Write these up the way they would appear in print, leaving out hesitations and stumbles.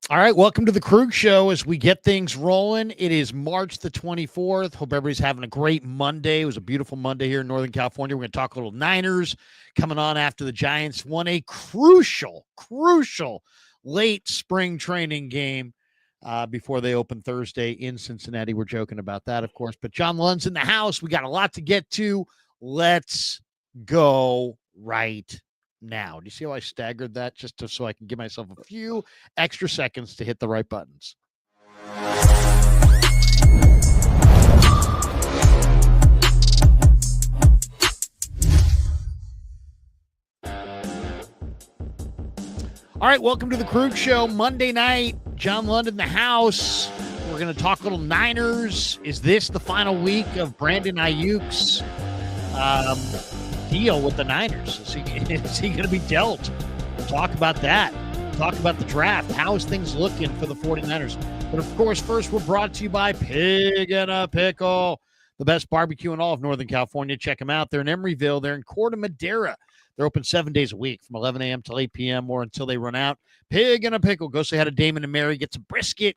All right, welcome to the Krueg Show as we get things rolling. It is March the 24th. Hope everybody's having a great Monday. It was a beautiful Monday here in Northern California. We're going to talk a little Niners coming on after the Giants won a crucial late spring training game before they open Thursday in Cincinnati. We're joking about that, of course. But John Lund's in the house. We got a lot to get to. Let's go right now. Do you see how I staggered that just so I can give myself a few extra seconds to hit the right buttons? All right, welcome to the Krueg Show. Monday night, John Lund in the house. We're going to talk a little Niners. Is this the final week of Brandon Aiyuk's deal with the Niners? Is he going to be dealt? We'll talk about that. Talk about the draft. How is things looking for the 49ers? But of course, first we're brought to you by Pig and a Pickle, the best barbecue in all of Northern California. Check them out. They're in Emeryville. They're in Corte Madera. They're open 7 days a week from 11 a.m. till 8 p.m. or until they run out. Pig and a Pickle. Go say hi to Damon and Mary. Get some brisket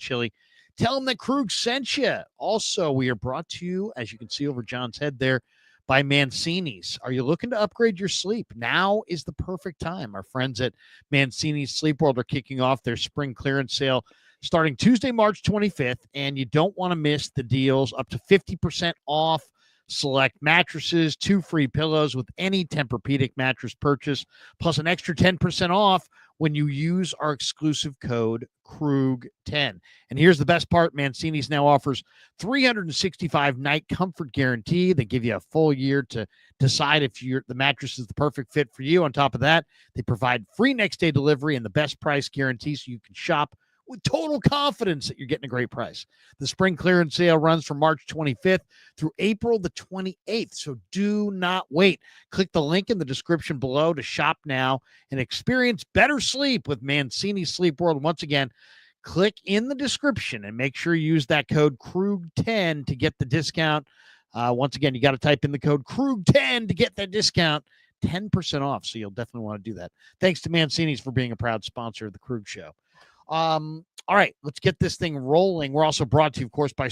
chili. Tell them that Krueg sent you. Also, we are brought to you, as you can see over John's head there, by Mancini's. Are you looking to upgrade your sleep? Now is the perfect time. Our friends at Mancini's Sleep World are kicking off their spring clearance sale starting Tuesday, March 25th, and you don't want to miss the deals. Up to 50% off select mattresses, 2 free pillows with any Tempur-Pedic mattress purchase, plus an extra 10% off when you use our exclusive code Krueg10. And here's the best part. Mancini's now offers 365-night comfort guarantee. They give you a full year to decide if the mattress is the perfect fit for you. On top of that, they provide free next-day delivery and the best price guarantee so you can shop with total confidence that you're getting a great price. The spring clearance sale runs from March 25th through April the 28th, so do not wait. Click the link in the description below to shop now and experience better sleep with Mancini Sleep World. Once again, click in the description and make sure you use that code Krueg10 to get the discount. Once again, you got to type in the code Krueg10 to get that discount. 10% off, so you'll definitely want to do that. Thanks to Mancini's for being a proud sponsor of the Krueg Show. All right, let's get this thing rolling. We're also brought to you, of course, by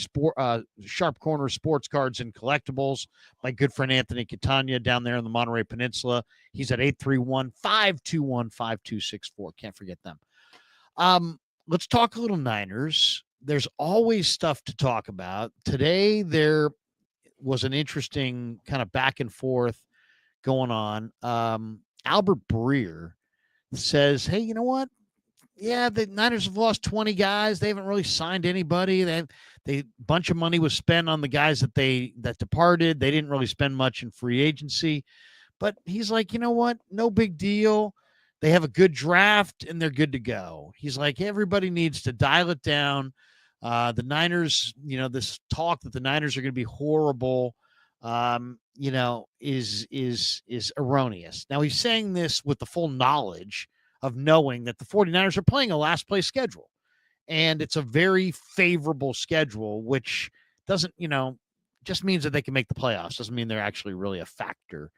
Sharp Corner Sports Cards and Collectibles. My good friend Anthony Catania down there in the Monterey Peninsula. He's at 831-521-5264. Can't forget them. Let's talk a little Niners. There's always stuff to talk about. Today, there was an interesting kind of back and forth going on. Albert Breer says, hey, you know what? Yeah, the Niners have lost 20 guys. They haven't really signed anybody. They bunch of money was spent on the guys that departed. They didn't really spend much in free agency. But he's like, you know what? No big deal. They have a good draft and they're good to go. He's like, everybody needs to dial it down. The Niners, this talk that the Niners are going to be horrible, is erroneous. Now he's saying this with the full knowledge of knowing that the 49ers are playing a last place schedule. And it's a very favorable schedule, which doesn't, just means that they can make the playoffs. Doesn't mean they're actually really a factor.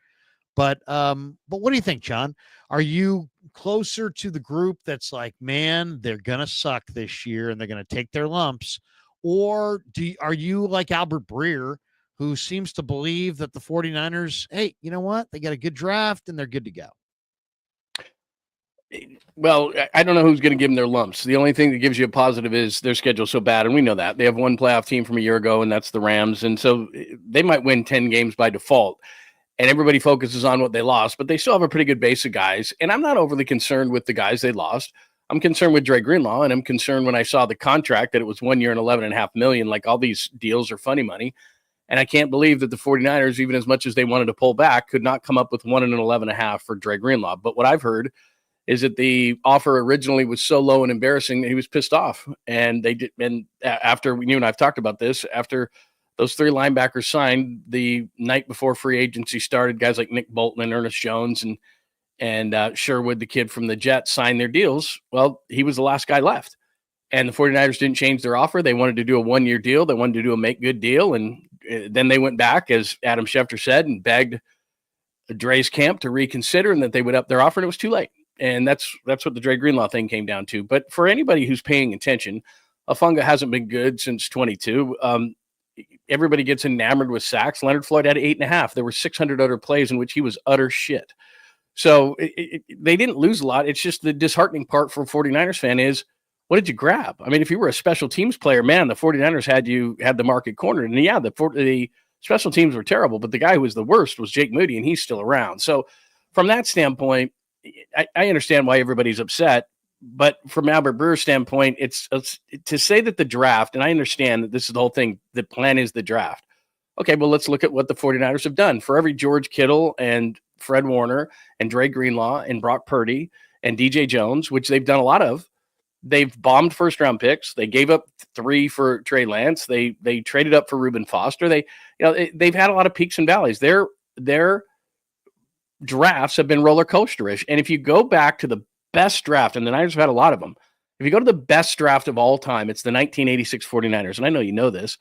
But what do you think, John? Are you closer to the group that's like, man, they're going to suck this year and they're going to take their lumps? Or are you like Albert Breer, who seems to believe that the 49ers, hey, you know what? They got a good draft and they're good to go. Well, I don't know who's going to give them their lumps. The only thing that gives you a positive is their schedule's so bad, and we know that. They have one playoff team from a year ago, and that's the Rams, and so they might win 10 games by default, and everybody focuses on what they lost, but they still have a pretty good base of guys, and I'm not overly concerned with the guys they lost. I'm concerned with Dre Greenlaw, and I'm concerned when I saw the contract that it was 1 year and $11.5 million. Like, all these deals are funny money, and I can't believe that the 49ers, even as much as they wanted to pull back, could not come up with 1 and 11.5 for Dre Greenlaw. But what I've heard is that the offer originally was so low and embarrassing that he was pissed off. And they did. And after you and I've talked about this, after those 3 linebackers signed the night before free agency started, guys like Nick Bolton and Ernest Jones and Sherwood, the kid from the Jets, signed their deals. Well, he was the last guy left. And the 49ers didn't change their offer. They wanted to do a 1-year deal. They wanted to do a make good deal. And then they went back, as Adam Schefter said, and begged Dre's camp to reconsider and that they would up their offer. And it was too late. And that's what the Dre Greenlaw thing came down to. But for anybody who's paying attention, Afunga hasn't been good since 22. Everybody gets enamored with sacks. Leonard Floyd had 8.5. There were 600 other plays in which he was utter shit. So they didn't lose a lot. It's just the disheartening part for a 49ers fan is, what did you grab? I mean, if you were a special teams player, man, the 49ers had the market cornered. And yeah, the special teams were terrible, but the guy who was the worst was Jake Moody, and he's still around. So from that standpoint, I understand why everybody's upset. But from Albert Breer's standpoint, it's to say that the draft, and I understand that this is the whole thing, the plan is the draft. Okay, well, let's look at what the 49ers have done. For every George Kittle and Fred Warner and Dre Greenlaw and Brock Purdy and DJ Jones, which they've done a lot of, they've bombed first-round picks. They gave up 3 for Trey Lance. They traded up for Reuben Foster. They've had a lot of peaks and valleys. Their drafts have been roller coasterish. And if you go back to the best draft, and the Niners have had a lot of them, if you go to the best draft of all time, it's the 1986 49ers. And I know you know this.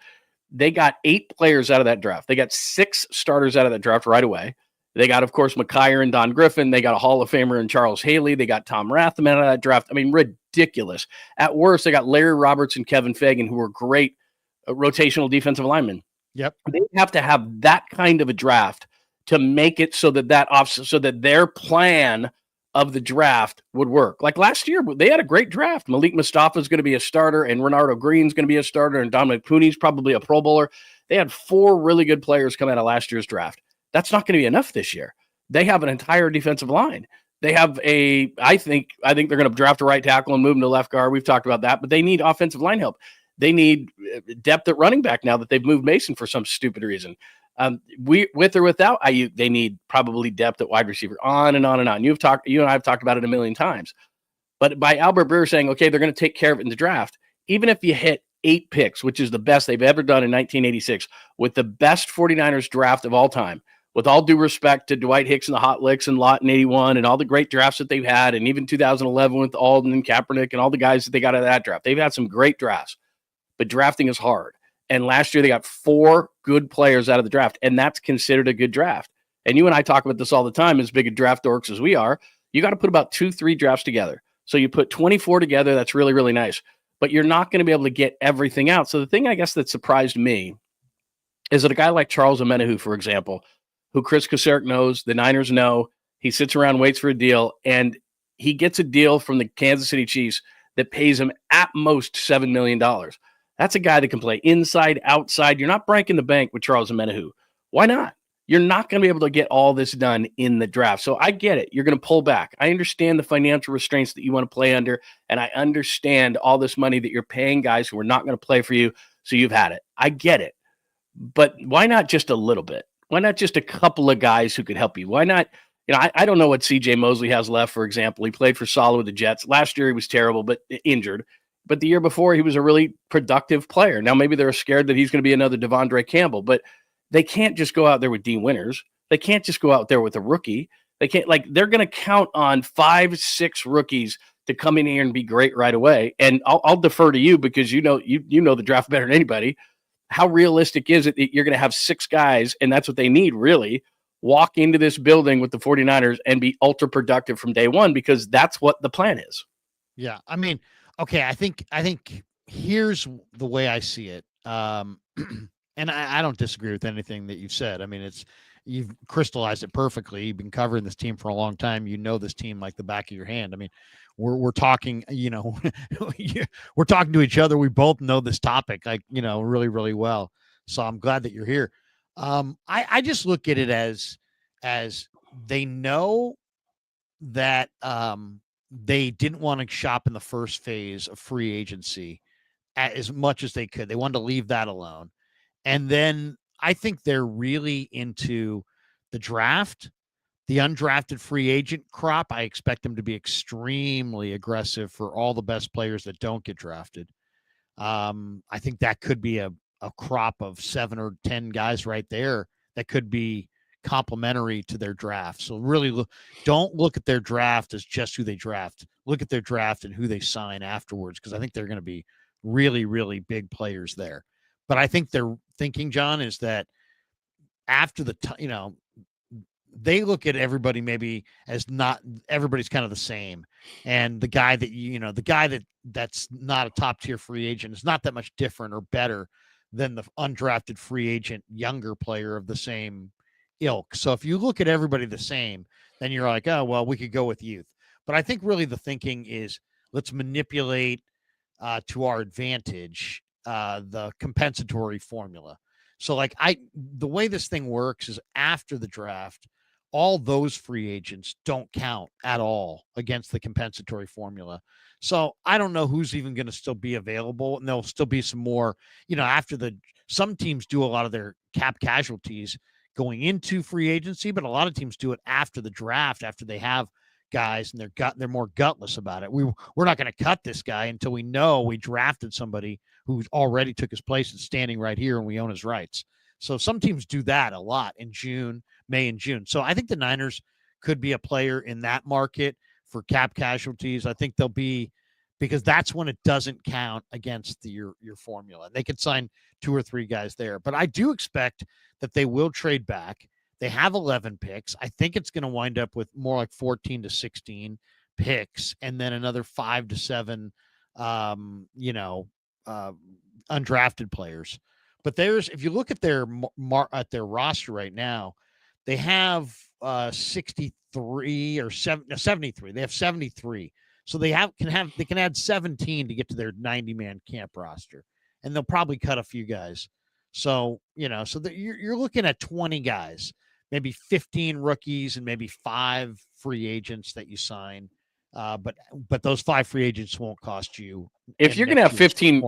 They got 8 players out of that draft. They got 6 starters out of that draft right away. They got, of course, McKyer and Don Griffin. They got a Hall of Famer in Charles Haley. They got Tom Rathman out of that draft. I mean, ridiculous. At worst, they got Larry Roberts and Kevin Fagan, who were great rotational defensive linemen. Yep. They have to have that kind of a draft to make it so that their plan of the draft would work. Like last year, they had a great draft. Malik Mustafa is going to be a starter, and Renardo Green's going to be a starter, and Dominic Pooney's probably a Pro Bowler. They had 4 really good players come out of last year's draft. That's not going to be enough this year. They have an entire defensive line. They have I think they're going to draft a right tackle and move him to left guard. We've talked about that, but they need offensive line help. They need depth at running back now that they've moved Mason for some stupid reason. With or without Aiyuk, they need probably depth at wide receiver, on and on and on. You and I have talked about it a million times. But by Albert Breer saying, okay, they're going to take care of it in the draft, even if you hit 8 picks, which is the best they've ever done in 1986, with the best 49ers draft of all time, with all due respect to Dwight Hicks and the Hot Licks and Lott in 81 and all the great drafts that they've had, and even 2011 with Alden and Kaepernick and all the guys that they got out of that draft. They've had some great drafts, but drafting is hard. And last year they got 4 good players out of the draft, and that's considered a good draft. And you and I talk about this all the time, as big a draft dorks as we are. You got to put about 2-3 drafts together. So you put 24 together, that's really, really nice. But you're not going to be able to get everything out. So the thing I guess that surprised me is that a guy like Charles Omenihu, for example, who Chris Kocurek knows, the Niners know, he sits around, waits for a deal, and he gets a deal from the Kansas City Chiefs that pays him at most $7 million. That's a guy that can play inside, outside. You're not breaking the bank with Charles Omenihu. Why not? You're not going to be able to get all this done in the draft. So I get it. You're going to pull back. I understand the financial restraints that you want to play under, and I understand all this money that you're paying guys who are not going to play for you, so you've had it. I get it. But why not just a little bit? Why not just a couple of guys who could help you? Why not? I don't know what C.J. Mosley has left, for example. He played for solid with the Jets. Last year he was terrible, but injured. But the year before, he was a really productive player. Now, maybe they're scared that he's going to be another Devondre Campbell, but they can't just go out there with Dean Winters. They can't just go out there with a rookie. They can't, they're going to count on 5-6 rookies to come in here and be great right away. And I'll defer to you because you know the draft better than anybody. How realistic is it that you're going to have 6 guys, and that's what they need, really, walk into this building with the 49ers and be ultra productive from day one, because that's what the plan is. Yeah. I mean, okay, I think here's the way I see it. And I don't disagree with anything that you've said. I mean, you've crystallized it perfectly. You've been covering this team for a long time. You know this team like the back of your hand. I mean, we're talking, we're talking to each other. We both know this topic, really, really well. So I'm glad that you're here. I just look at it as they know that they didn't want to shop in the first phase of free agency as much as they could. They wanted to leave that alone. And then I think they're really into the draft, the undrafted free agent crop. I expect them to be extremely aggressive for all the best players that don't get drafted. I think that could be a crop of 7 or 10 guys right there that could be complementary to their draft. So really don't look at their draft as just who they draft. Look at their draft and who they sign afterwards, because I think they're going to be really, really big players there. But I think their thinking, John, is that after they look at everybody maybe as not everybody's kind of the same. And the guy that's not a top tier free agent is not that much different or better than the undrafted free agent younger player of the same ilk. So if you look at everybody the same, then you're like, oh, well, we could go with youth. But I think really the thinking is let's manipulate to our advantage the compensatory formula. So like the way this thing works is after the draft, all those free agents don't count at all against the compensatory formula. So I don't know who's even going to still be available. And there'll still be some more, after some teams do a lot of their cap casualties going into free agency, but a lot of teams do it after the draft, after they have guys and they're more gutless about it. We're not going to cut this guy until we know we drafted somebody who's already took his place and standing right here and we own his rights. So some teams do that a lot in May and June. So I think the Niners could be a player in that market for cap casualties. I think they'll be, because that's when it doesn't count against your formula. They could sign 2 or 3 guys there. But I do expect that they will trade back. They have 11 picks. I think it's going to wind up with more like 14 to 16 picks and then another 5 to 7, undrafted players. But if you look at their roster right now, they have 63 or 73. They have 73. So they can add 17 to get to their 90-man camp roster, and they'll probably cut a few guys. So you're looking at 20 guys, maybe 15 rookies, and maybe 5 free agents that you sign. But those 5 free agents won't cost you. If you're going to have 15,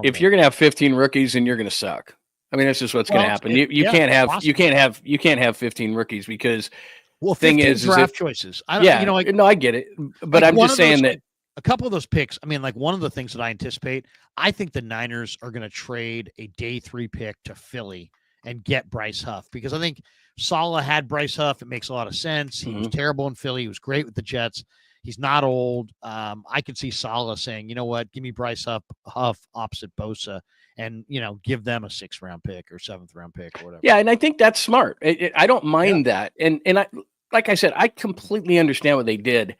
rookies, then you're going to suck. I mean, that's just what's going to happen. You can't have 15 rookies because thing is draft choices. I get it, but I'm just saying that a couple of those picks. I mean, like one of the things that I anticipate, I think the Niners are going to trade a day 3 pick to Philly and get Bryce Huff, because I think Saleh had Bryce Huff. It makes a lot of sense. He was terrible in Philly. He was great with the Jets. He's not old. I could see Saleh saying, you know what, give me Bryce Huff opposite Bosa, and give them a 6th round pick or 7th round pick or whatever. Yeah, and I think that's smart. I don't mind that. And I, like I said, I completely understand what they did.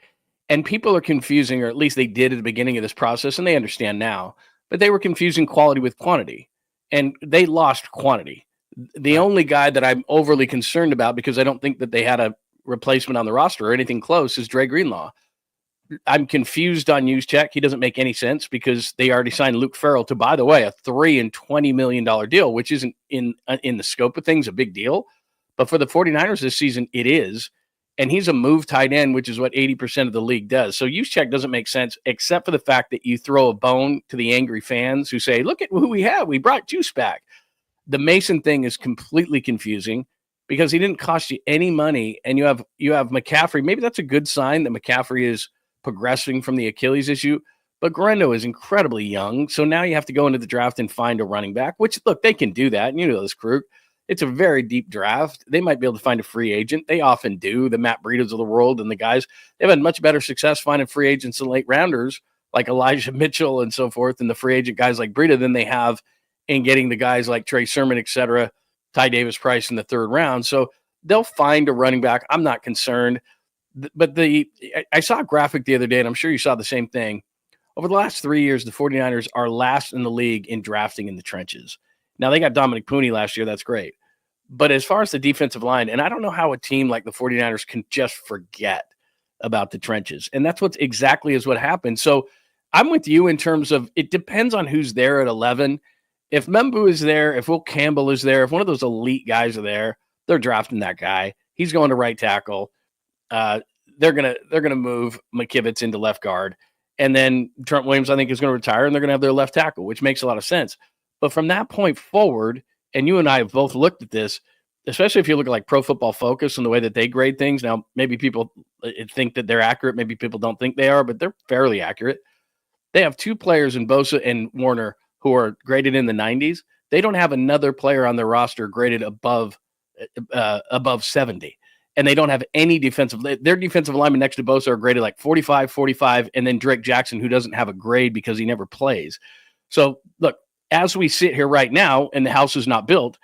And people are confusing, or at least they did at the beginning of this process, and they understand now. But they were confusing quality with quantity, and they lost quantity. The only guy that I'm overly concerned about, because I don't think that they had a replacement on the roster or anything close, is Dre Greenlaw. I'm confused on Juszczyk. He doesn't make any sense because they already signed Luke Farrell to, by the way, a $3 and $20 million deal, which isn't in the scope of things a big deal. But for the 49ers this season, it is. And he's a move tight end, which is what 80% of the league does. So Juszczyk doesn't make sense, except for the fact that you throw a bone to the angry fans who say, look at who we have. We brought Juice back. The Mason thing is completely confusing because he didn't cost you any money. And you have McCaffrey. Maybe that's a good sign that McCaffrey is progressing from the Achilles issue, but Guerrero is incredibly young. So now you have to go into the draft and find a running back, which, look, they can do that. And you know this, Krueg. It's a very deep draft. They might be able to find a free agent. They often do. The Matt Breidas of the world and the guys, they've had much better success finding free agents and late rounders like Elijah Mitchell and so forth, and the free agent guys like Breida than they have in getting the guys like Trey Sermon, et cetera, Ty Davis Price in the 3rd round. So they'll find a running back. I'm not concerned. But I saw a graphic the other day, and I'm sure you saw the same thing. Over the last 3 years, the 49ers are last in the league in drafting in the trenches. Now, they got Dominic Pooney last year. That's great. But as far as the defensive line, and I don't know how a team like the 49ers can just forget about the trenches. And that's what happened. So I'm with you in terms of it depends on who's there at 11. If Membu is there, if Will Campbell is there, if one of those elite guys are there, they're drafting that guy. He's going to right tackle. They're gonna move McKivitz into left guard, and then Trent Williams, I think, is going to retire, and they're going to have their left tackle, which makes a lot of sense. But from that point forward, and you and I have both looked at this, especially if you look at like Pro Football Focus and the way that they grade things. Now, maybe people think that they're accurate, maybe people don't think they are, but they're fairly accurate. They have 2 players in Bosa and Warner who are graded in the 90s. They don't have another player on their roster graded above 70. And they don't have any their defensive linemen next to Bosa are graded like 45, and then Drake Jackson, who doesn't have a grade because he never plays. So look, as we sit here right now and the house is not built,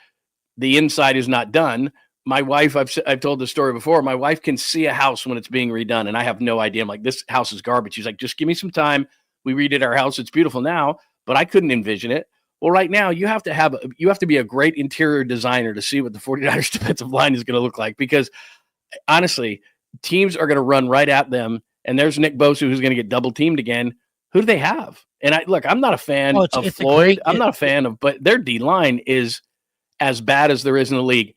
the inside is not done, my wife, I've told the story before. My wife can see a house when it's being redone, and I have no idea. I'm like, this house is garbage. She's like, just give me some time. We redid our house. It's beautiful now, but I couldn't envision it. Well, right now you have to be a great interior designer to see what the 49ers defensive line is going to look like, because honestly, teams are going to run right at them. And there's Nick Bosa, who's going to get double teamed again. Who do they have? And I'm not a fan of Floyd. I'm not a fan of, but their D line is as bad as there is in the league.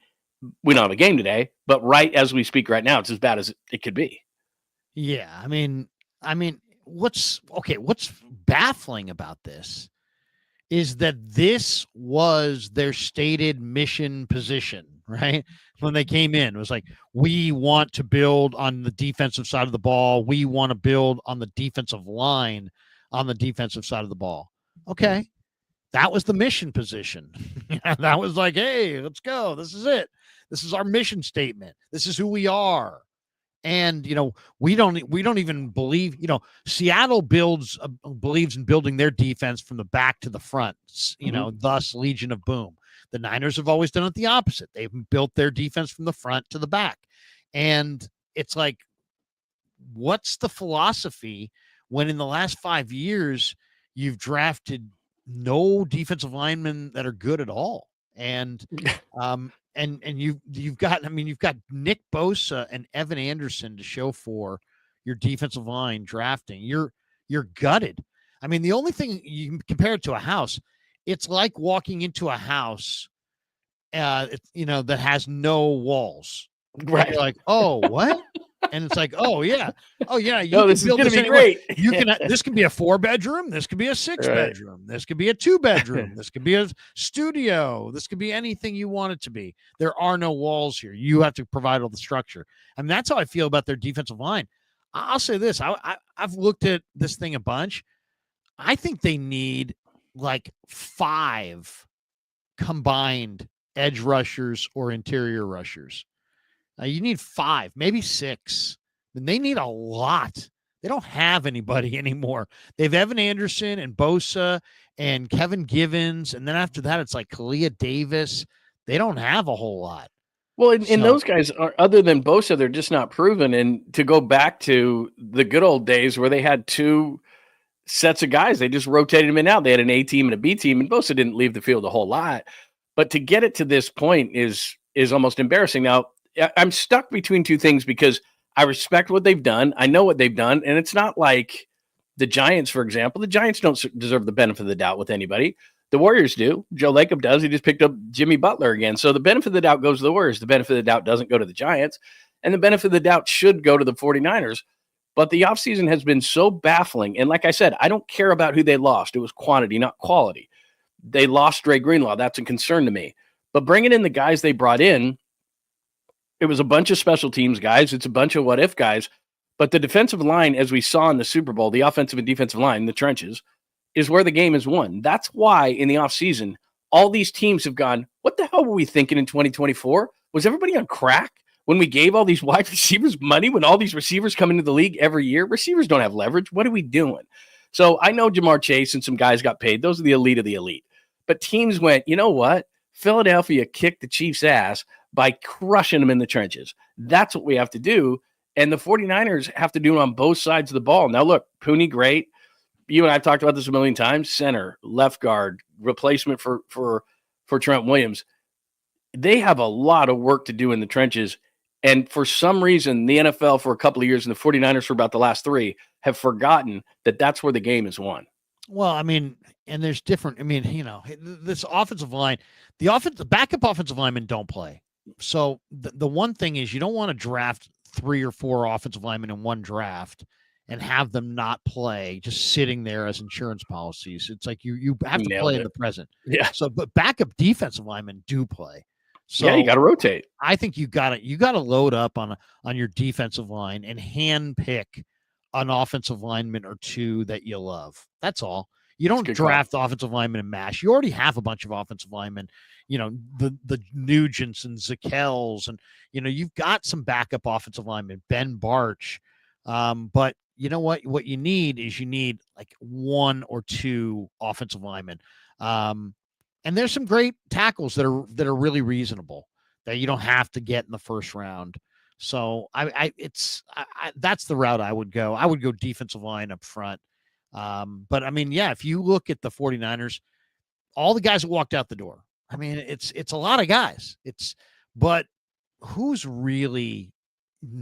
We don't have a game today, but right as we speak right now, it's as bad as it could be. Yeah. I mean, what's baffling about this is that this was their stated mission position, right? When they came in, it was like, we want to build on the defensive side of the ball. We want to build on the defensive line on the defensive side of the ball. Okay. That was the mission position. That was like, hey, let's go. This is it. This is our mission statement. This is who we are. And, we don't even believe, Seattle believes in building their defense from the back to the front, thus Legion of Boom. The Niners have always done it the opposite. They've built their defense from the front to the back. And it's like, what's the philosophy when in the last 5 years you've drafted no defensive linemen that are good at all? And you've got Nick Bosa and Evan Anderson to show for your defensive line drafting. You're gutted. I mean, the only thing you can compare it to a house, it's like walking into a house, that has no walls. Right. You're like, oh, what? And it's like, oh yeah. This is going to be great. This could be a 4-bedroom. This could be a 6-bedroom. This could be a 2-bedroom. This could be a studio. This could be anything you want it to be. There are no walls here. You have to provide all the structure. And that's how I feel about their defensive line. I'll say this. I've looked at this thing a bunch. I think they need like 5 combined edge rushers or interior rushers. You need 5, maybe 6. And they need a lot. They don't have anybody anymore. They have Evan Anderson and Bosa and Kevin Givens. And then after that, it's like Kalia Davis. They don't have a whole lot. Well, and those guys are, other than Bosa, they're just not proven. And to go back to the good old days where they had 2 sets of guys, they just rotated them in and out. They had an A team and a B team, and Bosa didn't leave the field a whole lot. But to get it to this point is almost embarrassing. Now, I'm stuck between 2 things because I respect what they've done. I know what they've done. And it's not like the Giants, for example. The Giants don't deserve the benefit of the doubt with anybody. The Warriors do. Joe Lacob does. He just picked up Jimmy Butler again. So the benefit of the doubt goes to the Warriors. The benefit of the doubt doesn't go to the Giants. And the benefit of the doubt should go to the 49ers. But the offseason has been so baffling. And like I said, I don't care about who they lost. It was quantity, not quality. They lost Dre Greenlaw. That's a concern to me. But bringing in the guys they brought in, it was a bunch of special teams guys. It's a bunch of what-if guys. But the defensive line, as we saw in the Super Bowl, the offensive and defensive line, the trenches, is where the game is won. That's why in the offseason, all these teams have gone, what the hell were we thinking in 2024? Was everybody on crack when we gave all these wide receivers money, when all these receivers come into the league every year? Receivers don't have leverage. What are we doing? So I know Jamar Chase and some guys got paid. Those are the elite of the elite. But teams went, you know what? Philadelphia kicked the Chiefs' ass by crushing them in the trenches. That's what we have to do. And the 49ers have to do it on both sides of the ball. Now, look, Pooney, great. You and I have talked about this a million times. Center, left guard, replacement for Trent Williams. They have a lot of work to do in the trenches. And for some reason, the NFL for a couple of years and the 49ers for about the last 3 have forgotten that that's where the game is won. Well, I mean, and there's different, this offensive line, the backup offensive linemen don't play. So the one thing is you don't want to draft 3 or 4 offensive linemen in one draft and have them not play, just sitting there as insurance policies. It's like you have to play in the present. Yeah. So, but backup defensive linemen do play. So yeah, you got to rotate. I think you got to load up on your defensive line and hand pick an offensive lineman or 2 that you love. That's all. You don't draft offensive linemen in mash. You already have a bunch of offensive linemen, the Nugents and Zakells, and, you've got some backup offensive linemen, Ben Barch. But you know what you need is like 1 or 2 offensive linemen. And there's some great tackles that are really reasonable that you don't have to get in the first round. So that's the route I would go. I would go defensive line up front. But I mean, yeah, if you look at the 49ers, all the guys that walked out the door, I mean, it's a lot of guys. But who's really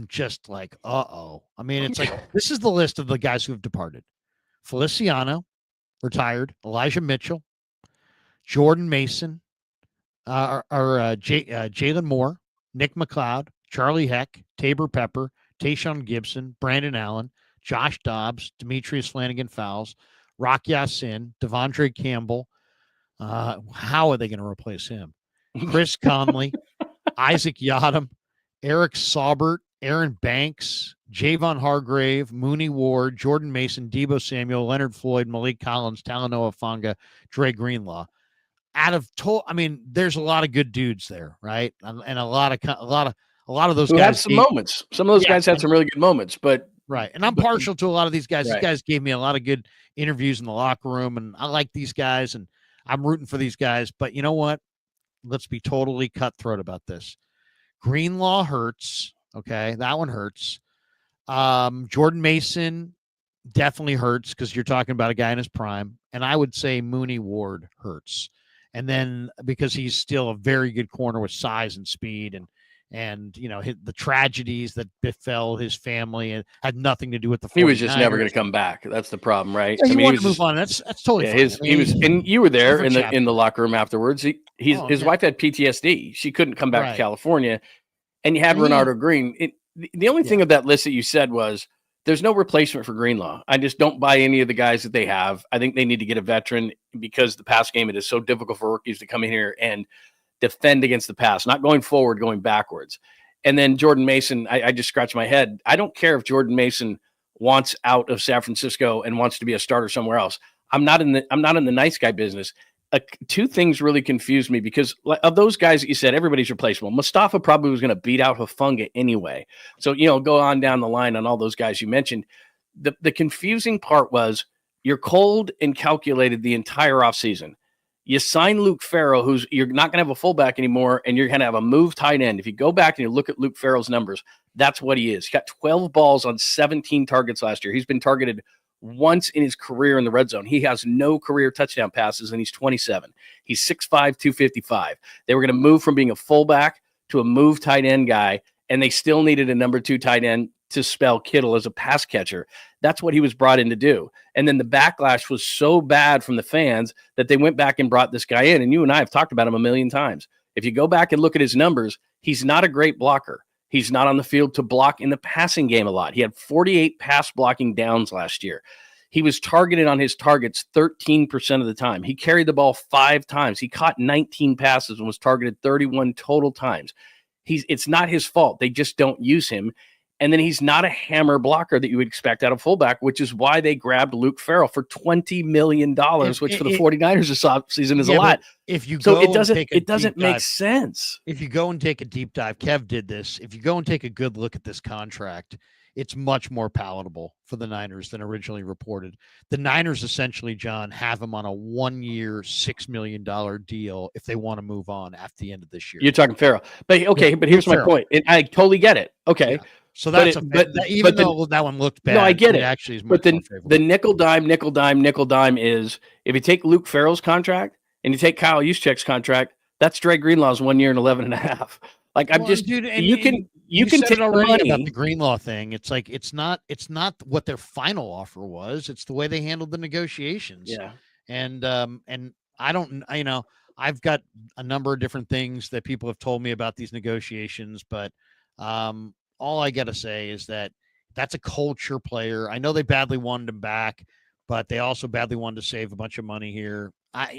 just like, I mean, it's like, this is the list of the guys who have departed. Feliciano, retired. Elijah Mitchell, Jordan Mason, Jalen Moore, Nick McLeod, Charlie Heck, Tabor Pepper, Tayshaun Gibson, Brandon Allen, Josh Dobbs, Demetrius Flanagan-Fowles, Rock Ya-Sin, Devondre Campbell. How are they going to replace him? Chris Conley, Isaac Yadam, Eric Saubert, Aaron Banks, Javon Hargrave, Mooney Ward, Jordan Mason, Deebo Samuel, Leonard Floyd, Malik Collins, Talanoa Fanga, Dre Greenlaw. I mean, there's a lot of good dudes there, right? And a lot of those guys had some moments. Some of those guys had some really good moments, but right. And I'm partial to a lot of these guys. These guys gave me a lot of good interviews in the locker room, and I like these guys, and I'm rooting for these guys. But you know what? Let's be totally cutthroat about this. Greenlaw hurts. Okay, that one hurts. Jordan Mason definitely hurts because you're talking about a guy in his prime. And I would say Mooney Ward hurts. And then because he's still a very good corner with size and speed and you know, the tragedies that befell his family and had nothing to do with the 49ers. He was just never going to come back. That's the problem, right? Yeah, he wanted to move on. That's totally fine. He was, and you were there in the locker room afterwards. His wife had PTSD. She couldn't come back to California, and you had Renardo Green. The only thing of that list that you said was there's no replacement for Greenlaw. I just don't buy any of the guys that they have. I think they need to get a veteran because the pass game, it is so difficult for rookies to come in here and defend against the pass, not going forward, going backwards. And then Jordan Mason, I just scratched my head. I don't care if Jordan Mason wants out of San Francisco and wants to be a starter somewhere else. I'm not in the nice guy business. Two things really confused me because of those guys that you said, everybody's replaceable. Mustafa probably was going to beat out Hufanga anyway. So, go on down the line on all those guys you mentioned. The confusing part was you're cold and calculated the entire offseason. You sign Luke Farrell, you're not going to have a fullback anymore, and you're going to have a move tight end. If you go back and you look at Luke Farrell's numbers, that's what he is. He got 12 balls on 17 targets last year. He's been targeted once in his career in the red zone. He has no career touchdown passes, and he's 27. He's 6'5", 255. They were going to move from being a fullback to a move tight end guy, and they still needed a number 2 tight end to spell Kittle as a pass catcher. That's what he was brought in to do. And then the backlash was so bad from the fans that they went back and brought this guy in. And you and I have talked about him a million times. If you go back and look at his numbers, he's not a great blocker. He's not on the field to block in the passing game a lot. He had 48 pass blocking downs last year. He was targeted on his targets 13% of the time. He carried the ball 5 times. He caught 19 passes and was targeted 31 total times. It's not his fault. They just don't use him. And then he's not a hammer blocker that you would expect out of fullback, which is why they grabbed Luke Farrell for $20 million, which for the 49ers this offseason is a lot. If you go it doesn't make sense. If you go and take a deep dive, Kev did this. If you go and take a good look at this contract, it's much more palatable for the Niners than originally reported. The Niners essentially, John, have him on a 1-year, $6 million deal if they want to move on after the end of this year. You're talking Farrell. But okay, but here's my point. And I totally get it. Okay. Yeah. So that's even though that one looked bad. No, I get it. Actually is but the nickel dime is if you take Luke Farrell's contract and you take Kyle Juszczyk's contract, that's Dre Greenlaw's 1 year and 11.5. Like you can take money about the Greenlaw thing. It's like it's not what their final offer was. It's the way they handled the negotiations. Yeah. And I don't, I've got a number of different things that people have told me about these negotiations, but all I got to say is that that's a culture player. I know they badly wanted him back, but they also badly wanted to save a bunch of money here. I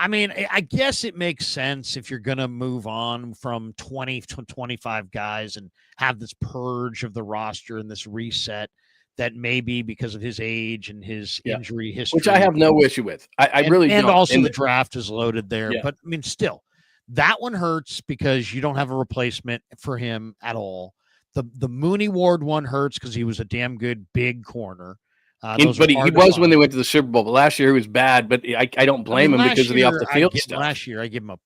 mean, I guess it makes sense if you're going to move on from 20 to 25 guys and have this purge of the roster and this reset that may be because of his age and his injury history. Which I have no issue with. I really don't. And also the draft is loaded there. Yeah. But, I mean, still. That one hurts because you don't have a replacement for him at all. The Mooney Ward one hurts because he was a damn good big corner. But he was when they went to the Super Bowl. But last year he was bad. But I don't blame him because of the off the field stuff. Last year I give him a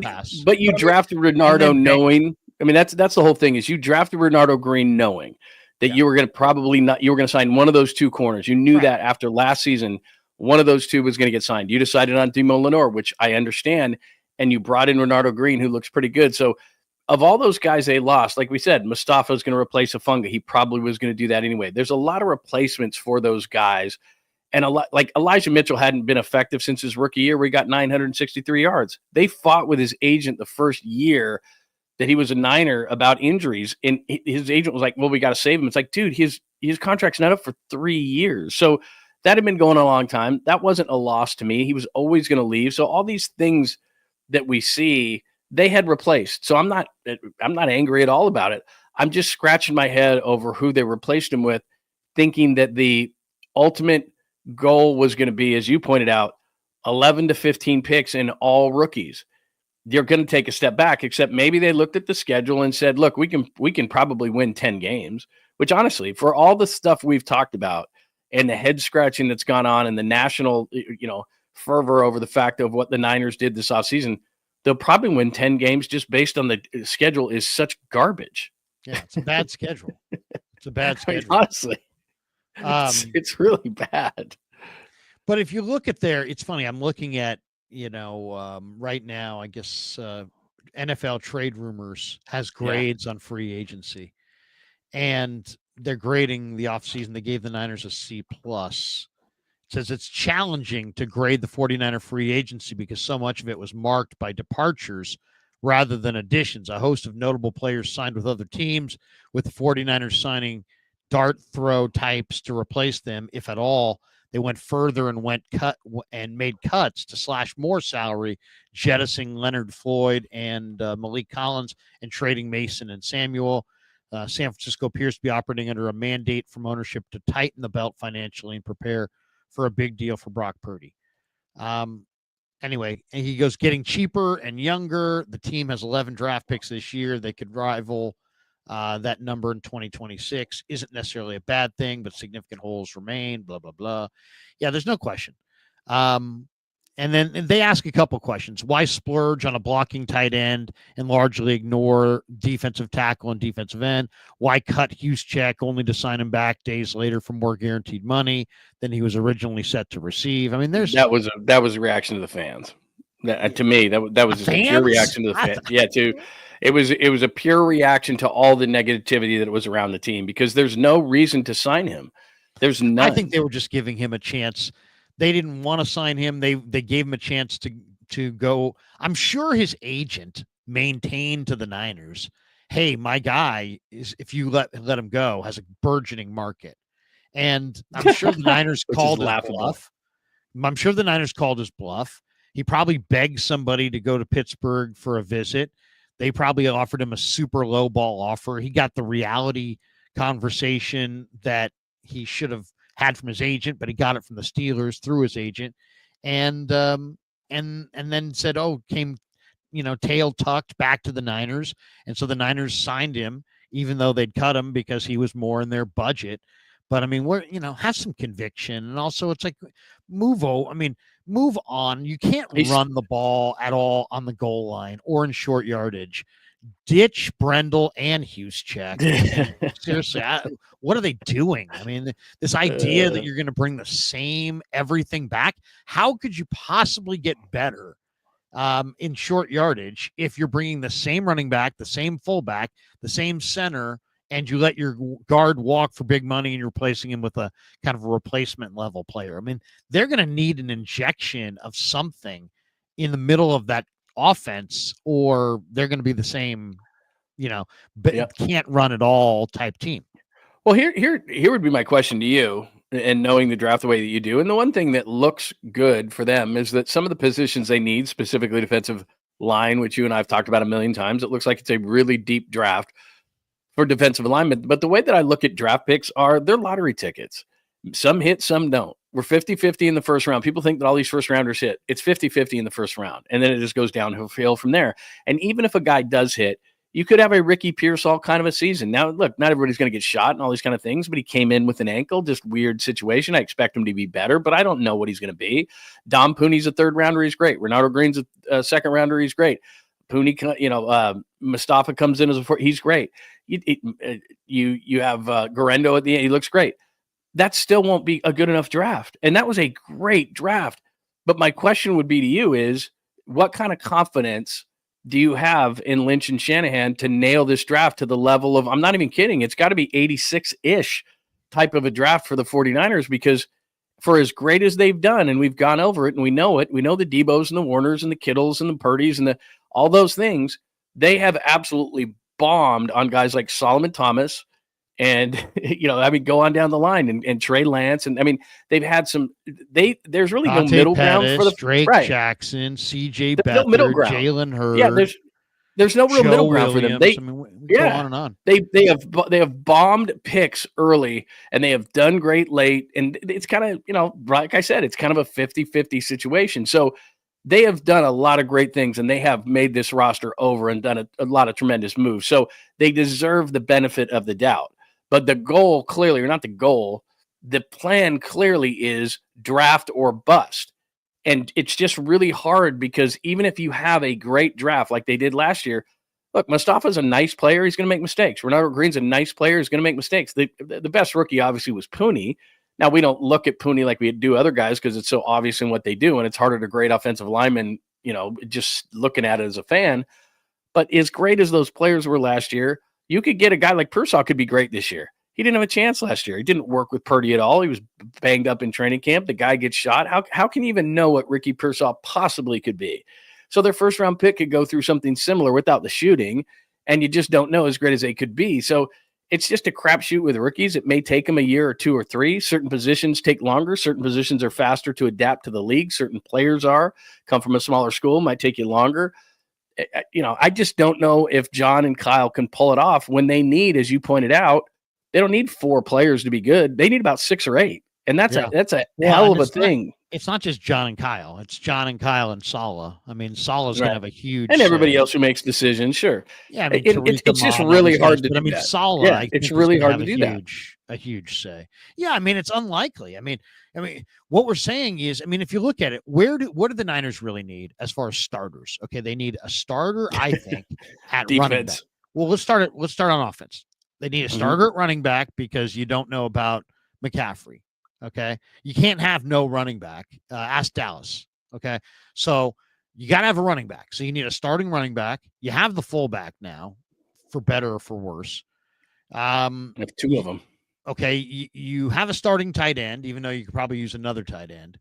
pass. But you drafted Renardo knowing. I mean that's the whole thing is you drafted Renardo Green knowing that you were going to sign one of those two corners. You knew that after last season, one of those two was going to get signed. You decided on Demo Lenore, which I understand, and you brought in Renardo Green, who looks pretty good. So of all those guys they lost, like we said, Mustafa's going to replace Afunga. He probably was going to do that anyway. There's a lot of replacements for those guys. And a lot, like Elijah Mitchell hadn't been effective since his rookie year where he got 963 yards. They fought with his agent the first year that he was a Niner about injuries. And his agent was like, well, we got to save him. It's like, dude, his contract's not up for 3 years. So that had been going a long time. That wasn't a loss to me. He was always going to leave. So all these things that we see, they had replaced. So I'm not angry at all about it. I'm just scratching my head over who they replaced him with, thinking that the ultimate goal was going to be, as you pointed out, 11 to 15 picks in all rookies. They're going to take a step back, except maybe they looked at the schedule and said, look, we can probably win 10 games, which honestly, for all the stuff we've talked about and the head scratching that's gone on and the national, fervor over the fact of what the Niners did this offseason, they'll probably win 10 games just based on the schedule is such garbage. Yeah, it's a bad schedule. It's a bad schedule. Honestly, it's really bad. But if you look at it's funny. I'm looking at, right now, I guess NFL Trade Rumors has grades on free agency. And they're grading the offseason. They gave the Niners a C+. It says it's challenging to grade the 49er free agency because so much of it was marked by departures rather than additions. A host of notable players signed with other teams, with the 49ers signing dart throw types to replace them, if at all. They went further and made cuts to slash more salary, jettisoning Leonard Floyd and Malik Collins and trading Mason and Samuel. San Francisco appears to be operating under a mandate from ownership to tighten the belt financially and prepare for a big deal for Brock Purdy. Anyway, and he goes, getting cheaper and younger. The team has 11 draft picks this year. They could rival that number in 2026. Isn't necessarily a bad thing, but significant holes remain, blah, blah, blah. Yeah, there's no question. And then they ask a couple questions. Why splurge on a blocking tight end and largely ignore defensive tackle and defensive end? Why cut Juszczyk only to sign him back days later for more guaranteed money than he was originally set to receive? I mean, that was a reaction to the fans. To me, that was just a pure reaction to the fans. Yeah, it was a pure reaction to all the negativity that was around the team because there's no reason to sign him. There's none. I think they were just giving him a chance. They didn't want to sign him. They gave him a chance to go. I'm sure his agent maintained to the Niners, hey, my guy is, if you let him go, has a burgeoning market. And I'm sure the Niners called his bluff. I'm sure the Niners called his bluff. He probably begged somebody to go to Pittsburgh for a visit. They probably offered him a super low ball offer. He got the reality conversation that he should have had from his agent, but he got it from the Steelers through his agent, and then said, came, tail tucked back to the Niners, and so the Niners signed him, even though they'd cut him because he was more in their budget. But I mean, have some conviction, and also it's like move on. You can't run the ball at all on the goal line or in short yardage. Ditch Brendel and Juszczyk. Seriously, what are they doing? I mean, this idea that you're going to bring the same everything back, how could you possibly get better in short yardage if you're bringing the same running back, the same fullback, the same center, and you let your guard walk for big money and you're replacing him with a kind of a replacement level player? I mean, they're going to need an injection of something in the middle of that offense, or they're going to be the same, but can't run at all type team. Well, here would be my question to you, and knowing the draft the way that you do, and the one thing that looks good for them is that some of the positions they need, specifically defensive line, which you and I have talked about a million times, it looks like it's a really deep draft for defensive alignment. But the way that I look at draft picks they're lottery tickets. Some hit, some don't. We're 50-50 in the first round. People think that all these first rounders hit. It's 50-50 in the first round. And then it just goes downhill from there. And even if a guy does hit, you could have a Ricky Pearsall kind of a season. Now, look, not everybody's going to get shot and all these kind of things, but he came in with an ankle, just weird situation. I expect him to be better, but I don't know what he's going to be. Dom Pooney's a third rounder. He's great. Ronaldo Green's a second rounder. He's great. Pooney, Mustafa comes in as a fourth. He's great. You have Garendo at the end. He looks great. That still won't be a good enough draft. And that was a great draft. But my question would be to you is, what kind of confidence do you have in Lynch and Shanahan to nail this draft to the level of, I'm not even kidding, it's got to be 86-ish type of a draft for the 49ers, because for as great as they've done, and we've gone over it and we know the Debos and the Warners and the Kittles and the Purdys and all those things, they have absolutely bombed on guys like Solomon Thomas and, go on down the line and Trey Lance. And they've had there's really no middle ground for the Drake Jackson, CJ Beathard, no middle ground. Jalen Hurd. Yeah, there's no real middle ground for them. We go on and on. They have bombed picks early and they have done great late. And it's kind of, like I said, it's kind of a 50-50 situation. So they have done a lot of great things and they have made this roster over and done a lot of tremendous moves. So they deserve the benefit of the doubt. But the goal clearly, or not the goal, the plan clearly is draft or bust. And it's just really hard because even if you have a great draft like they did last year, look, Mustafa's a nice player. He's going to make mistakes. Ronaldo Green's a nice player. He's going to make mistakes. The best rookie obviously was Pooney. Now, we don't look at Pooney like we do other guys because it's so obvious in what they do, and it's harder to grade offensive linemen, just looking at it as a fan. But as great as those players were last year, you could get a guy like Pearsall could be great this year. He didn't have a chance last year. He didn't work with Purdy at all. He was banged up in training camp. The guy gets shot. How can you even know what Ricky Pearsall possibly could be? So their first round pick could go through something similar without the shooting, and you just don't know as great as they could be. So it's just a crapshoot with rookies. It may take them a year or two or three. Certain positions take longer. Certain positions are faster to adapt to the league. Certain players come from a smaller school, might take you longer. I just don't know if John and Kyle can pull it off when they need, as you pointed out, they don't need 4 players to be good. They need about 6 or 8. And that's a hell of a thing. It's not just John and Kyle. It's John and Kyle and Saleh. Saleh's going to have a huge and everybody else who makes decisions. Sure. Yeah. it's just really hard to do that. Saleh, it's really hard to do that. A huge say. Yeah. It's unlikely. What we're saying is, if you look at it, what do the Niners really need as far as starters? Okay. They need a starter, I think, at running back. Well, let's start on offense. They need a starter at running back because you don't know about McCaffrey. Okay. You can't have no running back. Ask Dallas. Okay. So you got to have a running back. So you need a starting running back. You have the fullback now, for better or for worse. I have 2 of them. Okay. You have a starting tight end, even though you could probably use another tight end.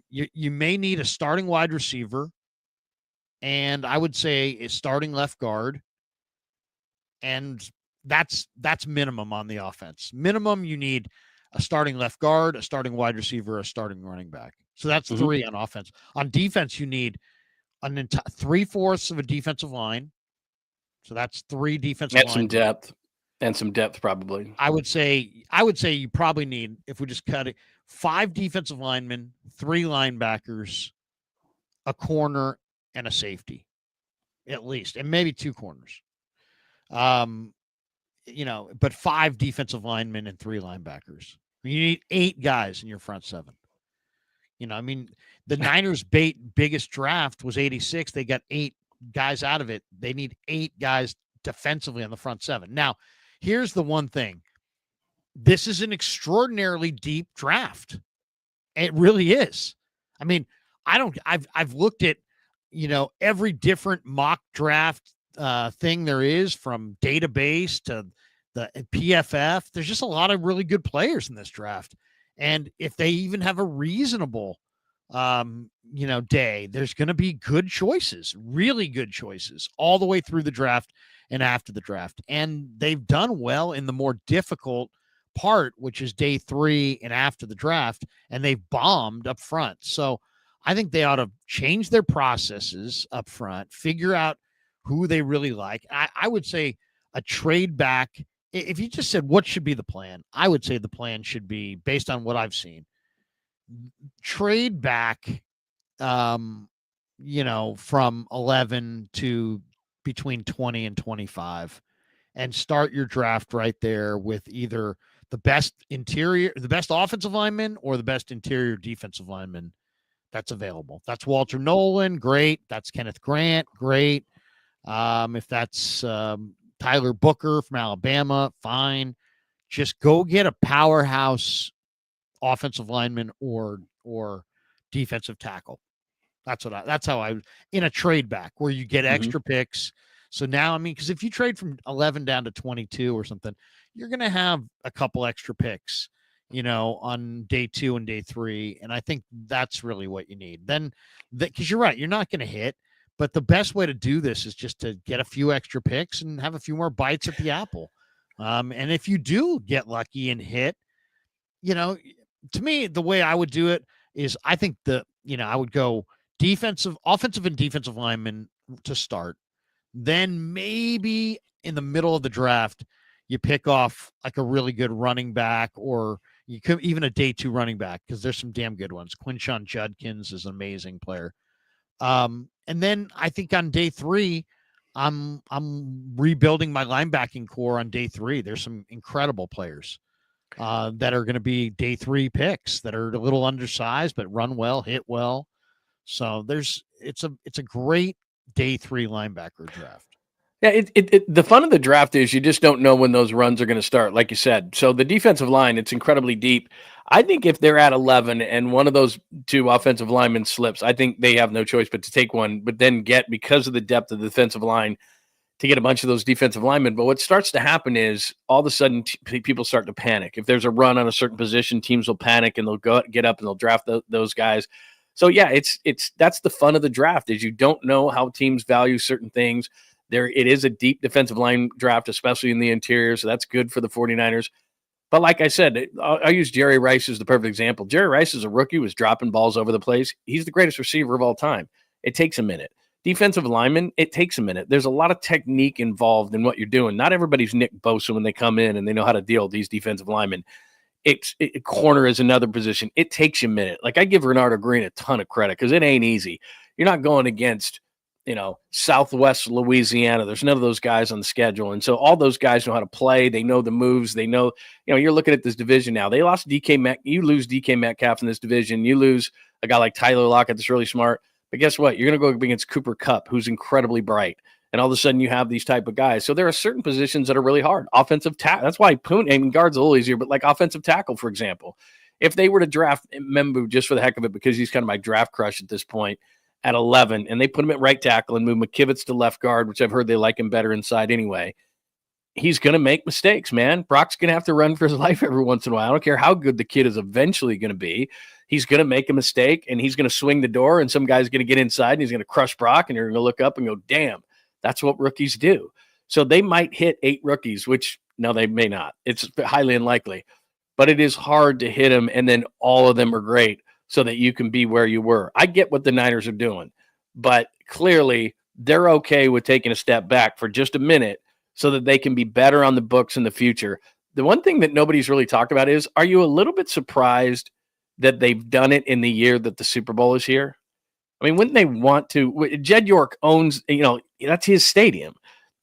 You may need a starting wide receiver. And I would say a starting left guard. And that's minimum on the offense. Minimum, you need a starting left guard, a starting wide receiver, a starting running back. So that's 3 on offense. On defense, you need 3/4 of a defensive line. So that's 3 defensive lines. And some depth, probably. I would say you probably need, if we just cut it, 5 defensive linemen, 3 linebackers, a corner, and a safety, at least, and maybe 2 corners. But 5 defensive linemen and 3 linebackers. You need 8 guys in your front 7. The Niners' biggest draft was 86. They got 8 guys out of it. They need 8 guys defensively on the front 7. Now, here's the one thing. This is an extraordinarily deep draft. It really is. I've looked at, every different mock draft thing there is, from database to the PFF. There's just a lot of really good players in this draft. And if they even have a reasonable, day, there's going to be good choices, really good choices all the way through the draft and after the draft. And they've done well in the more difficult part, which is day 3 and after the draft, and they've bombed up front. So I think they ought to change their processes up front, figure out who they really like. I would say a trade back. If you just said what should be the plan, I would say the plan should be, based on what I've seen, trade back, from 11 to between 20 and 25 and start your draft right there with either the best offensive lineman or the best interior defensive lineman that's available. That's Walter Nolan, great. That's Kenneth Grant, great. If that's Tyler Booker from Alabama, fine. Just go get a powerhouse offensive lineman or defensive tackle. That's how I in a trade back where you get extra picks. So now, I mean, because if you trade from 11 down to 22 or something, you're going to have a couple extra picks, on day 2 and day 3. And I think that's really what you need. Then, because you're right, you're not going to hit. But the best way to do this is just to get a few extra picks and have a few more bites at the apple. And if you do get lucky and hit, to me, the way I would do it is I think I would go offensive and defensive linemen to start. Then maybe in the middle of the draft, you pick off like a really good running back, or you could even a day 2 running back, because there's some damn good ones. Quinshon Judkins is an amazing player. And then I think on day 3, I'm rebuilding my linebacking core on day 3. There's some incredible players that are going to be day 3 picks that are a little undersized but run well, hit well. So it's a great day 3 linebacker draft. Yeah, the fun of the draft is you just don't know when those runs are going to start, like you said. So the defensive line, it's incredibly deep. I think if they're at 11 and one of those 2 offensive linemen slips, I think they have no choice but to take one, but then because of the depth of the defensive line, to get a bunch of those defensive linemen. But what starts to happen is all of a sudden people start to panic. If there's a run on a certain position, teams will panic and they'll get up and they'll draft those guys. So yeah, that's the fun of the draft, is you don't know how teams value certain things. It is a deep defensive line draft, especially in the interior, so that's good for the 49ers. But like I said, I'll use Jerry Rice as the perfect example. Jerry Rice is a rookie, was dropping balls over the place. He's the greatest receiver of all time. It takes a minute. Defensive lineman, it takes a minute. There's a lot of technique involved in what you're doing. Not everybody's Nick Bosa when they come in and they know how to deal with these defensive linemen. Corner is another position. It takes you a minute. Like, I give Renardo Green a ton of credit because it ain't easy. You're not going against Southwest Louisiana. There's none of those guys on the schedule. And so all those guys know how to play. They know the moves. They know, you're looking at this division now. They lost DK Metcalf. You lose DK Metcalf in this division. You lose a guy like Tyler Lockett that's really smart. But guess what? You're going to go against Cooper Kupp, who's incredibly bright. And all of a sudden you have these type of guys. So there are certain positions that are really hard. Offensive tackle. That's why guard's a little easier, but like offensive tackle, for example. If they were to draft Membu just for the heck of it, because he's kind of my draft crush at this point, at 11, and they put him at right tackle and move McKivitz to left guard, which I've heard they like him better inside anyway, he's going to make mistakes, man. Brock's going to have to run for his life every once in a while. I don't care how good the kid is eventually going to be. He's going to make a mistake, and he's going to swing the door, and some guy's going to get inside, and he's going to crush Brock, and you're going to look up and go, damn, that's what rookies do. So they might hit 8 rookies, which, no, they may not. It's highly unlikely. But it is hard to hit them, and then all of them are great, so that you can be where you were. I get what the Niners are doing, but clearly they're okay with taking a step back for just a minute so that they can be better on the books in the future. The one thing that nobody's really talked about is, are you a little bit surprised that they've done it in the year that the Super Bowl is here? I mean, wouldn't they want to? Jed York owns, that's his stadium.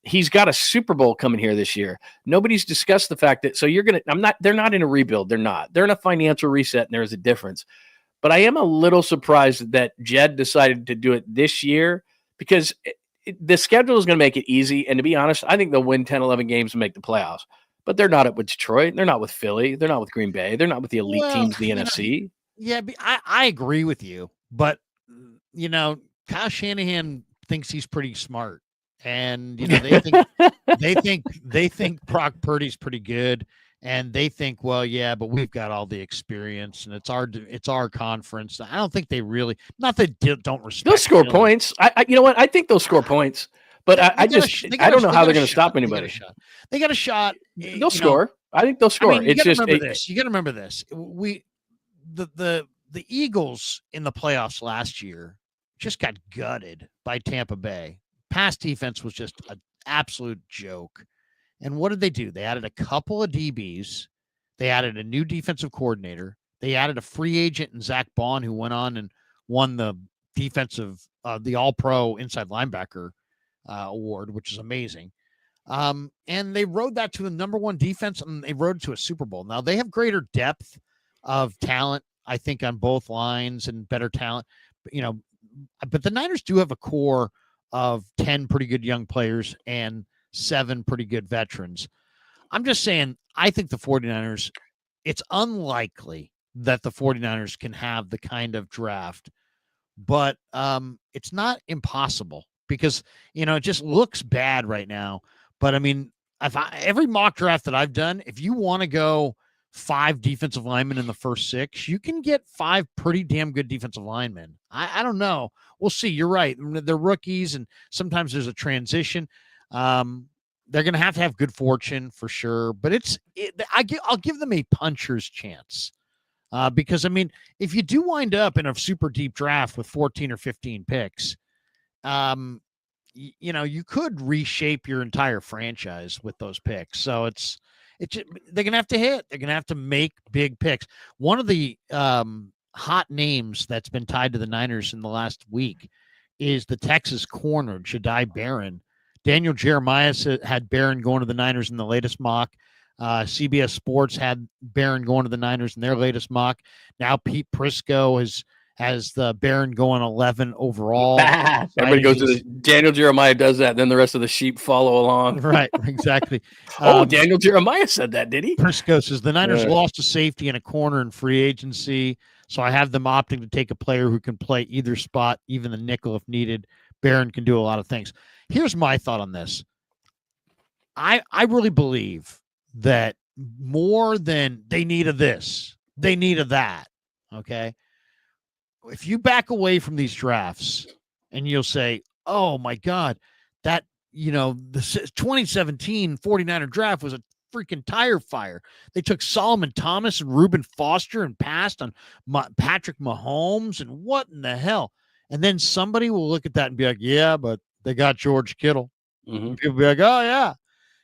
He's got a Super Bowl coming here this year. Nobody's discussed the fact that, they're not in a rebuild. They're not. They're in a financial reset, and there's a difference. But I am a little surprised that Jed decided to do it this year, because the schedule is going to make it easy. And to be honest, I think they'll win 10, 11 games and make the playoffs. But they're not with Detroit. They're not with Philly. They're not with Green Bay. They're not with the elite teams of the NFC. Yeah, I agree with you. But, Kyle Shanahan thinks he's pretty smart. And, they think Brock Purdy's pretty good. And they think, well, yeah, but we've got all the experience, and it's our conference. I don't think they really, not that they don't respect. They'll score points. You know what? I think they'll score points, but I don't know how they're going to stop anybody. They got a shot. They'll score. I think they'll score. You got to remember this. You got to remember this. The Eagles in the playoffs last year just got gutted by Tampa Bay. Pass defense was just an absolute joke. And what did they do? They added a couple of DBs. They added a new defensive coordinator. They added a free agent in Zach Bond, who went on and won the defensive, the all-pro inside linebacker award, which is amazing. And they rode that to the number one defense, and they rode it to a Super Bowl. Now they have greater depth of talent, I think, on both lines and better talent. But the Niners do have a core of 10 pretty good young players and 7 pretty good veterans. I'm just saying, I think the 49ers, it's unlikely that the 49ers can have the kind of draft, but it's not impossible because, it just looks bad right now. But I mean, every mock draft that I've done, if you want to go 5 defensive linemen in the first 6, you can get 5 pretty damn good defensive linemen. I don't know. We'll see. You're right. They're rookies, and sometimes there's a transition. They're going to have good fortune for sure, but I'll give them a puncher's chance. Because, I mean, if you do wind up in a super deep draft with 14 or 15 picks, you could reshape your entire franchise with those picks. So they're going to have to hit. They're going to have to make big picks. One of the hot names that's been tied to the Niners in the last week is the Texas corner, Jahdae Barron. Daniel Jeremiah had Barron going to the Niners in the latest mock. CBS Sports had Barron going to the Niners in their latest mock. Now Pete Prisco has the Barron going 11 overall. Everybody goes to Daniel Jeremiah does that, then the rest of the sheep follow along. Right, exactly. Daniel Jeremiah said that, did he? Prisco says the Niners lost a safety and a corner in free agency, so I have them opting to take a player who can play either spot, even the nickel if needed. Barron can do a lot of things. Here's my thought on this. I really believe that more than they need of this, they need of that. Okay. If you back away from these drafts and you'll say, oh my God, that, the 2017 49er draft was a freaking tire fire. They took Solomon Thomas and Reuben Foster and passed on Patrick Mahomes, and what in the hell? And then somebody will look at that and be like, yeah, but they got George Kittle. Mm-hmm. People be like, oh yeah.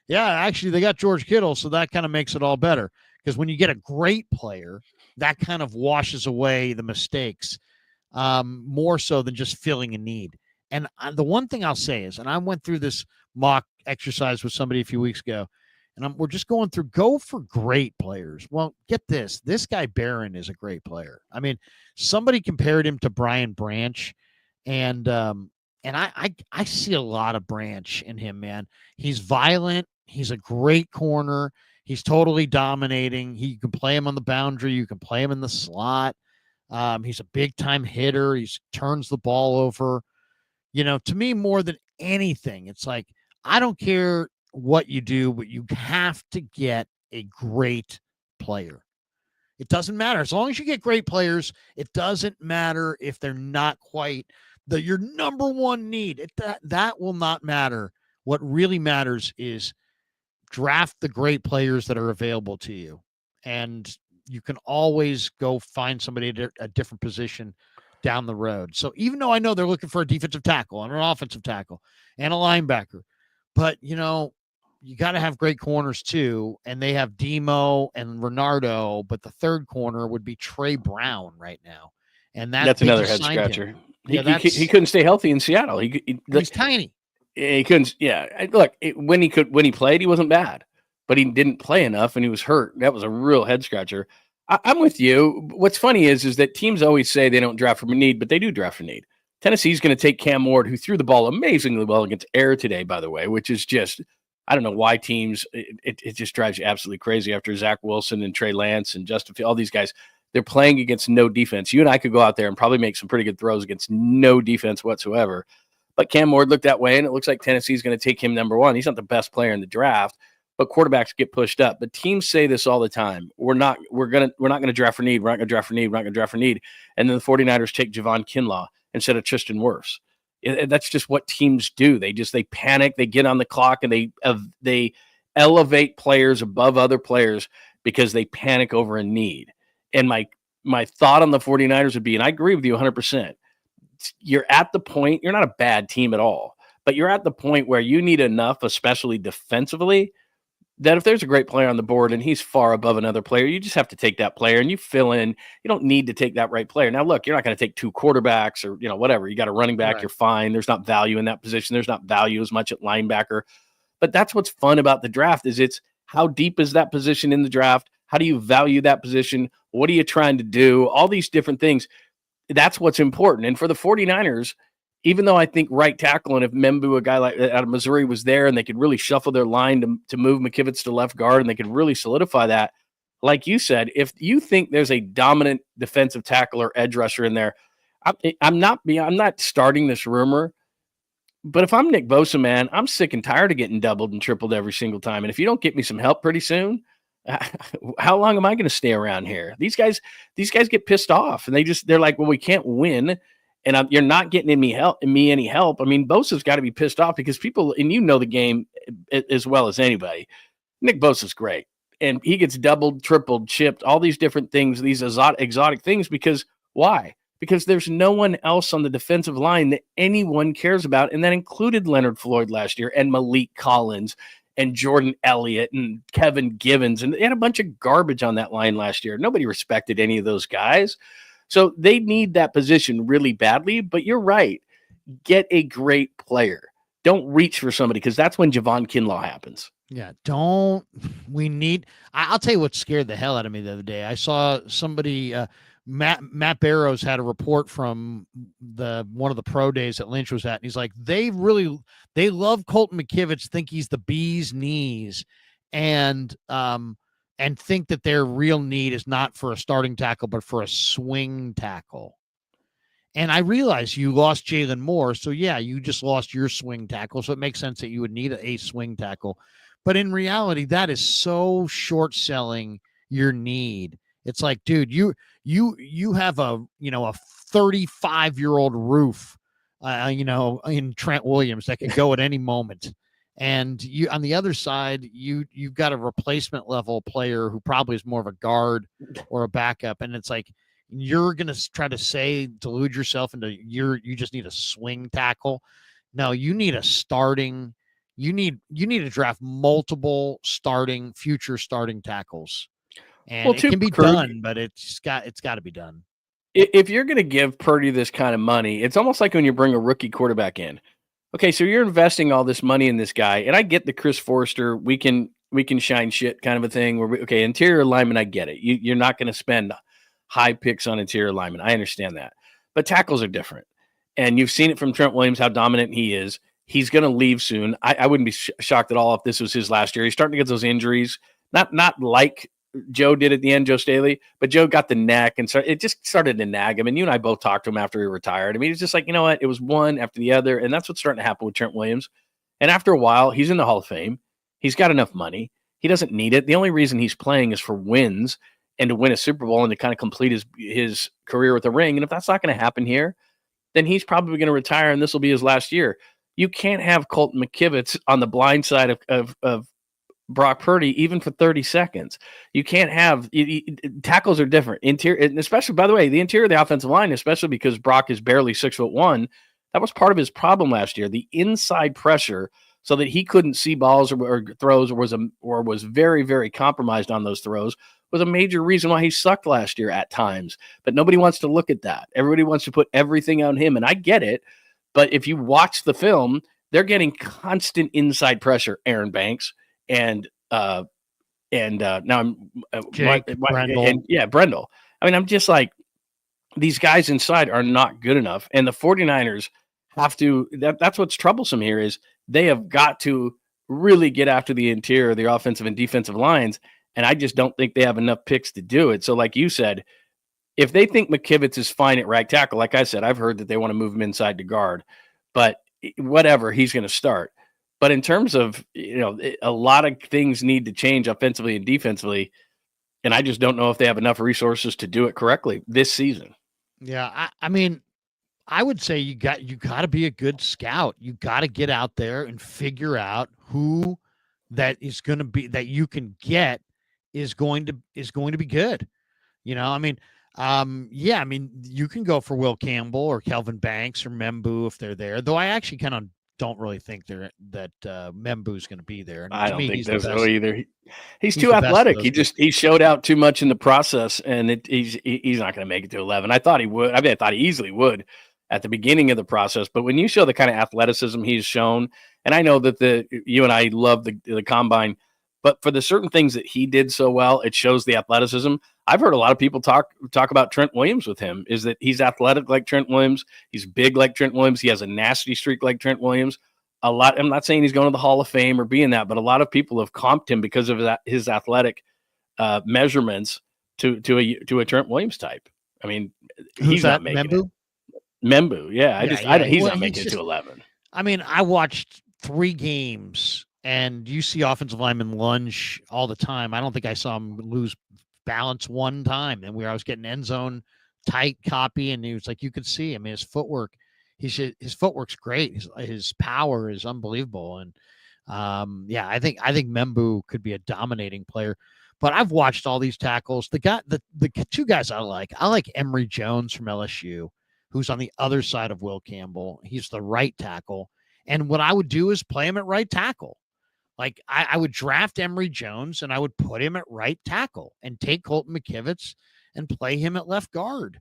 Yeah, actually they got George Kittle. So that kind of makes it all better. Because when you get a great player, that kind of washes away the mistakes more so than just filling a need. And the one thing I'll say is, and I went through this mock exercise with somebody a few weeks ago, and we're just going through, go for great players. Well, get this. This guy Barron is a great player. I mean, somebody compared him to Brian Branch, and I see a lot of Branch in him, man. He's violent. He's a great corner. He's totally dominating. You can play him on the boundary. You can play him in the slot. He's a big-time hitter. He turns the ball over. To me, more than anything, it's like, I don't care what you do, but you have to get a great player. It doesn't matter. As long as you get great players, it doesn't matter if they're not quite your number one need. That will not matter. What really matters is draft the great players that are available to you. And you can always go find somebody at a different position down the road. So even though I know they're looking for a defensive tackle and an offensive tackle and a linebacker, but you got to have great corners too. And they have Demo and Renardo, but the third corner would be Trey Brown right now. And that's another head scratcher. He couldn't stay healthy in Seattle. He's tiny. He couldn't. Yeah. Look, when he played, he wasn't bad, but he didn't play enough and he was hurt. That was a real head scratcher. I'm with you. What's funny is that teams always say they don't draft from a need, but they do draft for need. Tennessee's going to take Cam Ward, who threw the ball amazingly well against Air today, by the way, which is just, I don't know why teams, it just drives you absolutely crazy after Zach Wilson and Trey Lance and Justin, all these guys, they're playing against no defense. You and I could go out there and probably make some pretty good throws against no defense whatsoever. But Cam Ward looked that way, and it looks like Tennessee's going to take him number one. He's not the best player in the draft, but quarterbacks get pushed up. But teams say this all the time. We're not going to draft for need. We're not going to draft for need. We're not going to draft for need. And then the 49ers take Javon Kinlaw instead of Tristan Wirfs. That's just what teams do. They panic, they get on the clock, and they elevate players above other players because they panic over a need. And my thought on the 49ers would be, and I agree with you 100%, you're at the point, you're not a bad team at all, but you're at the point where you need enough, especially defensively, that if there's a great player on the board and he's far above another player, you just have to take that player and you fill in. You don't need to take that right player. Now, look, you're not going to take 2 quarterbacks or, whatever. You got a running back, You're fine. There's not value in that position. There's not value as much at linebacker. But that's what's fun about the draft is it's how deep is that position in the draft? How do you value that position? What are you trying to do? All these different things. That's what's important. And for the 49ers, even though I think right tackle, and if Membu, a guy like out of Missouri, was there and they could really shuffle their line to move McKivitz to left guard and they could really solidify that, like you said, if you think there's a dominant defensive tackle or edge rusher in there, I'm not starting this rumor, but if I'm Nick Bosa, man, I'm sick and tired of getting doubled and tripled every single time. And if you don't get me some help pretty soon, how long am I going to stay around here? These guys get pissed off and they're like, well, we can't win. And you're not getting me any help. I mean, Bosa's got to be pissed off because people, and the game as well as anybody, Nick Bosa's great. And he gets doubled, tripled, chipped, all these different things, these exotic things. Because why? Because there's no one else on the defensive line that anyone cares about. And that included Leonard Floyd last year and Malik Collins and Jordan Elliott and Kevin Givens. And they had a bunch of garbage on that line last year. Nobody respected any of those guys. So they need that position really badly, but you're right. Get a great player. Don't reach for somebody because that's when Javon Kinlaw happens. Yeah, I'll tell you what scared the hell out of me the other day. I saw somebody, Matt Barrows had a report from one of the pro days that Lynch was at, and he's like, they love Colton McKivitz, think he's the bee's knees, and think that their real need is not for a starting tackle, but for a swing tackle. And I realize you lost Jalen Moore. So yeah, you just lost your swing tackle. So it makes sense that you would need a swing tackle. But in reality, that is so short selling your need. It's like, dude, you have a 35-year-old roof, in Trent Williams that could go at any moment. And you, on the other side, you've got a replacement level player who probably is more of a guard or a backup. And it's like, you're going to try to delude yourself into you just need a swing tackle. No, you need you need to draft multiple future starting tackles. And it can be done, but it's got to be done. If you're going to give Purdy this kind of money, it's almost like when you bring a rookie quarterback in. Okay, so you're investing all this money in this guy, and I get the Chris Forrester, we can shine shit kind of a thing. Interior lineman, I get it. You're not going to spend high picks on interior lineman. I understand that. But tackles are different. And you've seen it from Trent Williams, how dominant he is. He's going to leave soon. I wouldn't be shocked at all if this was his last year. He's starting to get those injuries, not like Joe did at the end, Joe Staley, but Joe got the neck and it just started to nag him. And you and I both talked to him after he retired. I mean, he's just like, you know what? It was one after the other. And that's what's starting to happen with Trent Williams. And after a while, he's in the Hall of Fame. He's got enough money. He doesn't need it. The only reason he's playing is for wins and to win a Super Bowl and to kind of complete his career with a ring. And if that's not going to happen here, then he's probably going to retire and this will be his last year. You can't have Colton McKivitz on the blind side of Brock Purdy, even for 30 seconds. You can't have tackles are different. Interior, and especially, by the way, the interior of the offensive line, especially because Brock is barely 6'1", that was part of his problem last year. The inside pressure, so that he couldn't see balls or throws, or was very, very compromised on those throws, was a major reason why he sucked last year at times. But nobody wants to look at that. Everybody wants to put everything on him, and I get it. But if you watch the film, they're getting constant inside pressure. Aaron Banks. And now I'm Brendel. Brendel. I mean, I'm just like, these guys inside are not good enough. And the 49ers have to, that's what's troublesome here is they have got to really get after the interior, the offensive and defensive lines. And I just don't think they have enough picks to do it. So like you said, if they think McKivitz is fine at right tackle, like I said, I've heard that they want to move him inside to guard, but whatever, he's going to start. But in terms of, a lot of things need to change offensively and defensively, and I just don't know if they have enough resources to do it correctly this season. Yeah, I mean, I would say you got to be a good scout. You got to get out there and figure out who that is going to be that you can get is going to be good. You can go for Will Campbell or Kelvin Banks or Membu if they're there. Though I actually kind of don't really think that Membu's going to be there. And I to don't me, think he's the there's best. either. He's He's too the best of athletic. those He showed out too much in the process, and he's not going to make it to 11. I thought he would. I mean, I thought he easily would at the beginning of the process. But when you show the kind of athleticism he's shown, and I know that you and I love the combine, but for the certain things that he did so well, it shows the athleticism. I've heard a lot of people talk about Trent Williams with him. Is that he's athletic like Trent Williams? He's big like Trent Williams. He has a nasty streak like Trent Williams. A lot. I'm not saying he's going to the Hall of Fame or being that, but a lot of people have comped him because of his athletic measurements to a Trent Williams type. I mean, Who's he's that? not making Membu? it. Membu, yeah. He's Well, not making it to 11. I mean, I watched 3 games, and you see offensive linemen lunge all the time. I don't think I saw him lose balance one time, and where I was getting end zone tight copy, and he was like, you could see. I mean, his footwork. His footwork's great. His power is unbelievable, and I think Membu could be a dominating player. But I've watched all these tackles. The 2 guys I like Emory Jones from LSU, who's on the other side of Will Campbell. He's the right tackle, and what I would do is play him at right tackle. Like I would draft Emory Jones and I would put him at right tackle and take Colton McKivitz and play him at left guard,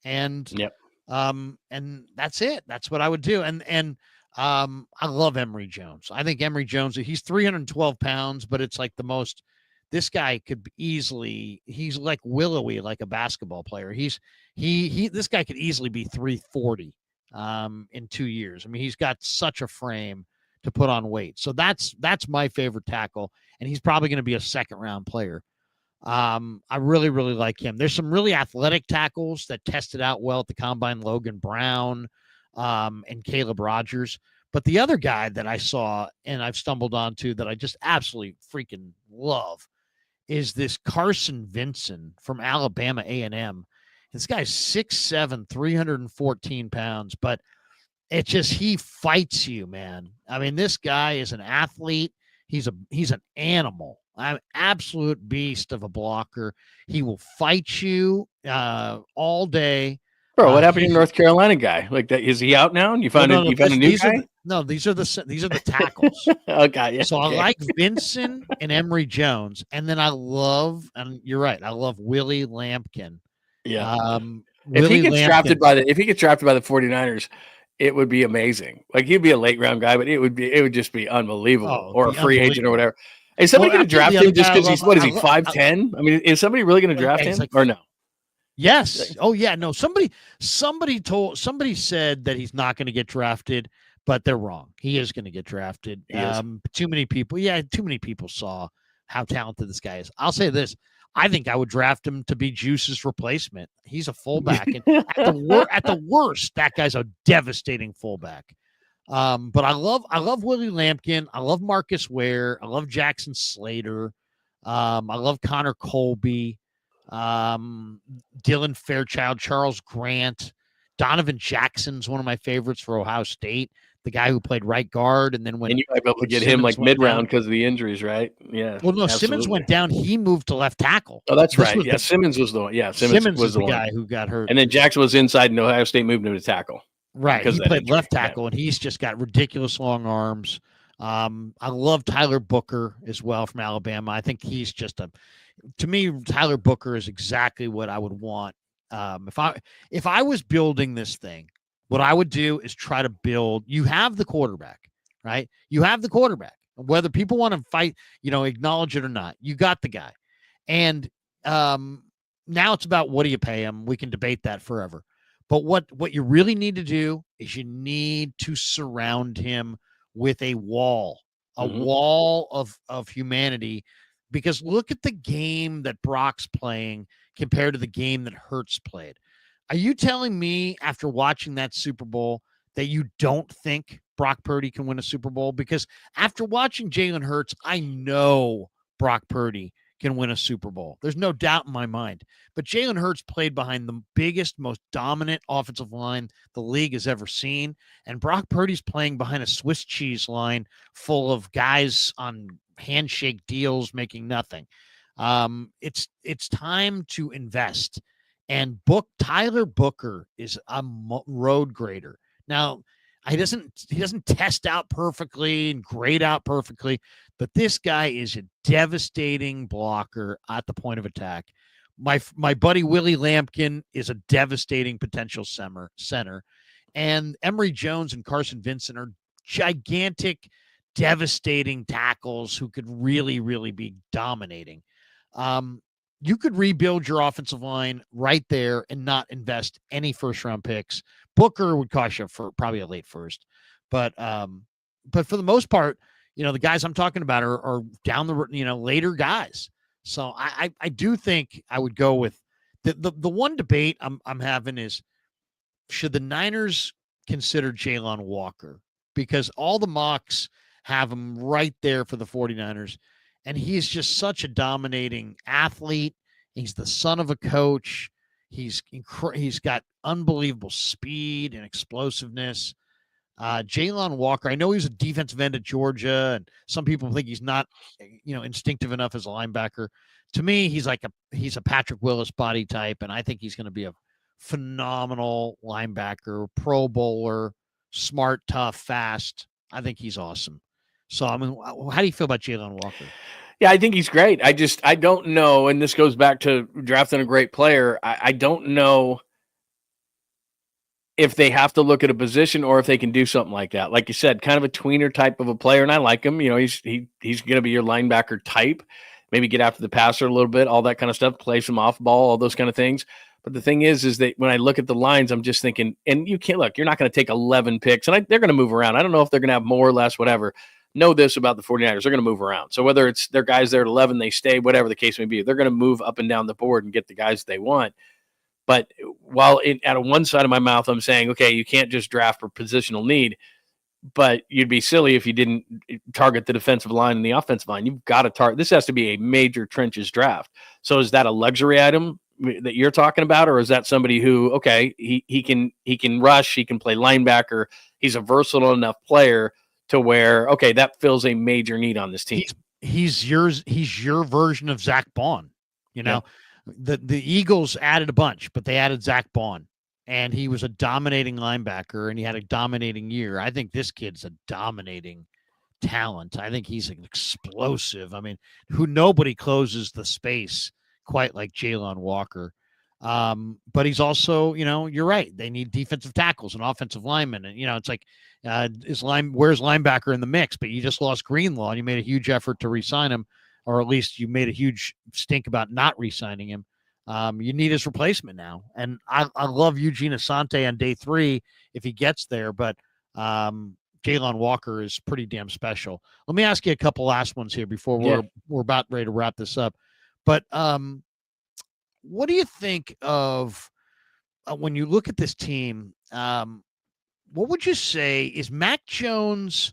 and Yep. And that's it. That's what I would do. And I love Emory Jones. I think Emory Jones, he's 312 pounds, but it's like this guy could easily, he's like willowy, like a basketball player. This guy could easily be 340 in 2 years. I mean, he's got such a frame to put on weight. So that's my favorite tackle. And he's probably going to be a 2nd round player. I really, really like him. There's some really athletic tackles that tested out well at the combine, Logan Brown, and Caleb Rogers. But the other guy that I saw and I've stumbled onto that I just absolutely freaking love is this Carson Vinson from Alabama A&M. This guy's 6'7", 314 pounds, but he fights you, man. I mean, this guy is an athlete. He's an animal. I'm absolute beast of a blocker. He will fight you all day. Bro, what happened to your North Carolina guy? Like that, is he out now? And you found a new guy? These are the tackles. Okay, yeah. So I like Vincent and Emory Jones, and then and you're right, I love Willie Lampkin. Yeah. If he gets drafted by the 49ers, it would be amazing. Like he'd be a late round guy, but it would just be unbelievable, or a free agent or whatever. Is somebody going to draft him just because he's 5'10"? I mean, is somebody really going to draft him or no? Yes. Oh yeah. No. Somebody said that he's not going to get drafted, but they're wrong. He is going to get drafted. Too many people saw how talented this guy is. I'll say this. I think I would draft him to be Juice's replacement. He's a fullback, and at the worst, that guy's a devastating fullback. But I love Willie Lampkin. I love Marcus Ware. I love Jackson Slater. I love Connor Colby. Dylan Fairchild, Charles Grant, Donovan Jackson's one of my favorites for Ohio State. The guy who played right guard, and then when you might be able to get him like mid round because of the injuries, right? Yeah. Well, no, absolutely. Simmons went down. He moved to left tackle. Oh, that's right. Yeah, Simmons was the one. Yeah, Simmons was the guy who got hurt. And then Jackson was inside, and Ohio State moved him to tackle. Right. He played left tackle, and he's just got ridiculous long arms. I love Tyler Booker as well from Alabama. I think he's just to me, Tyler Booker is exactly what I would want. If I was building this thing, what I would do is try to build. You have the quarterback, right? You have the quarterback. Whether people want to fight, acknowledge it or not, you got the guy. And now it's about what do you pay him? We can debate that forever. But what you really need to do is you need to surround him with a wall of humanity. Because look at the game that Brock's playing compared to the game that Hurts played. Are you telling me after watching that Super Bowl that you don't think Brock Purdy can win a Super Bowl? Because after watching Jalen Hurts, I know Brock Purdy can win a Super Bowl. There's no doubt in my mind. But Jalen Hurts played behind the biggest, most dominant offensive line the league has ever seen. And Brock Purdy's playing behind a Swiss cheese line full of guys on handshake deals making nothing. It's time to invest. And Tyler Booker is a road grader. Now, he doesn't test out perfectly and grade out perfectly, but this guy is a devastating blocker at the point of attack. My buddy Willie Lampkin is a devastating potential center, and Emory Jones and Carson Vincent are gigantic, devastating tackles who could really, really be dominating. You could rebuild your offensive line right there and not invest any first-round picks. Booker would cost you for probably a late first, but for the most part, the guys I'm talking about are down the later guys. So I do think I would go with the one debate I'm having is, should the Niners consider Jalen Walker, because all the mocks have him right there for the 49ers. And he's just such a dominating athlete. He's the son of a coach. He's got unbelievable speed and explosiveness. Jalen Walker, I know he's a defensive end at Georgia, and some people think he's not, instinctive enough as a linebacker. To me, he's a Patrick Willis body type, and I think he's going to be a phenomenal linebacker, Pro Bowler, smart, tough, fast. I think he's awesome. So, how do you feel about Jalen Walker? Yeah, I think he's great. I don't know, and this goes back to drafting a great player. I don't know if they have to look at a position or if they can do something like that. Like you said, kind of a tweener type of a player, and I like him. He's going to be your linebacker type. Maybe get after the passer a little bit, all that kind of stuff, play some off ball, all those kind of things. But the thing is that when I look at the lines, I'm just thinking, and you can't look, you're not going to take 11 picks, and they're going to move around. I don't know if they're going to have more or less, whatever. Know this about the 49ers, they're going to move around. So whether it's their guys there at 11, they stay, whatever the case may be, they're going to move up and down the board and get the guys they want. But while at one side of my mouth, I'm saying, okay, you can't just draft for positional need, but you'd be silly if you didn't target the defensive line and the offensive line. You've got to target. This has to be a major trenches draft. So is that a luxury item that you're talking about, or is that somebody who, okay, he can rush, he can play linebacker, he's a versatile enough player to where, okay, that fills a major need on this team. He's your version of Zach Bond. Yeah. The Eagles added a bunch, but they added Zach Bond, and he was a dominating linebacker, and he had a dominating year. I think this kid's a dominating talent. I think he's explosive. I mean, nobody closes the space quite like Jalen Walker. But he's also, you're right. They need defensive tackles and offensive linemen. And, it's like, where's linebacker in the mix? But you just lost Greenlaw, and you made a huge effort to re-sign him, or at least you made a huge stink about not re-signing him. You need his replacement now. And I love Eugene Asante on day 3 if he gets there, but Jalen Walker is pretty damn special. Let me ask you a couple last ones here before we're about ready to wrap this up. But what do you think of when you look at this team? What would you say is Mac Jones?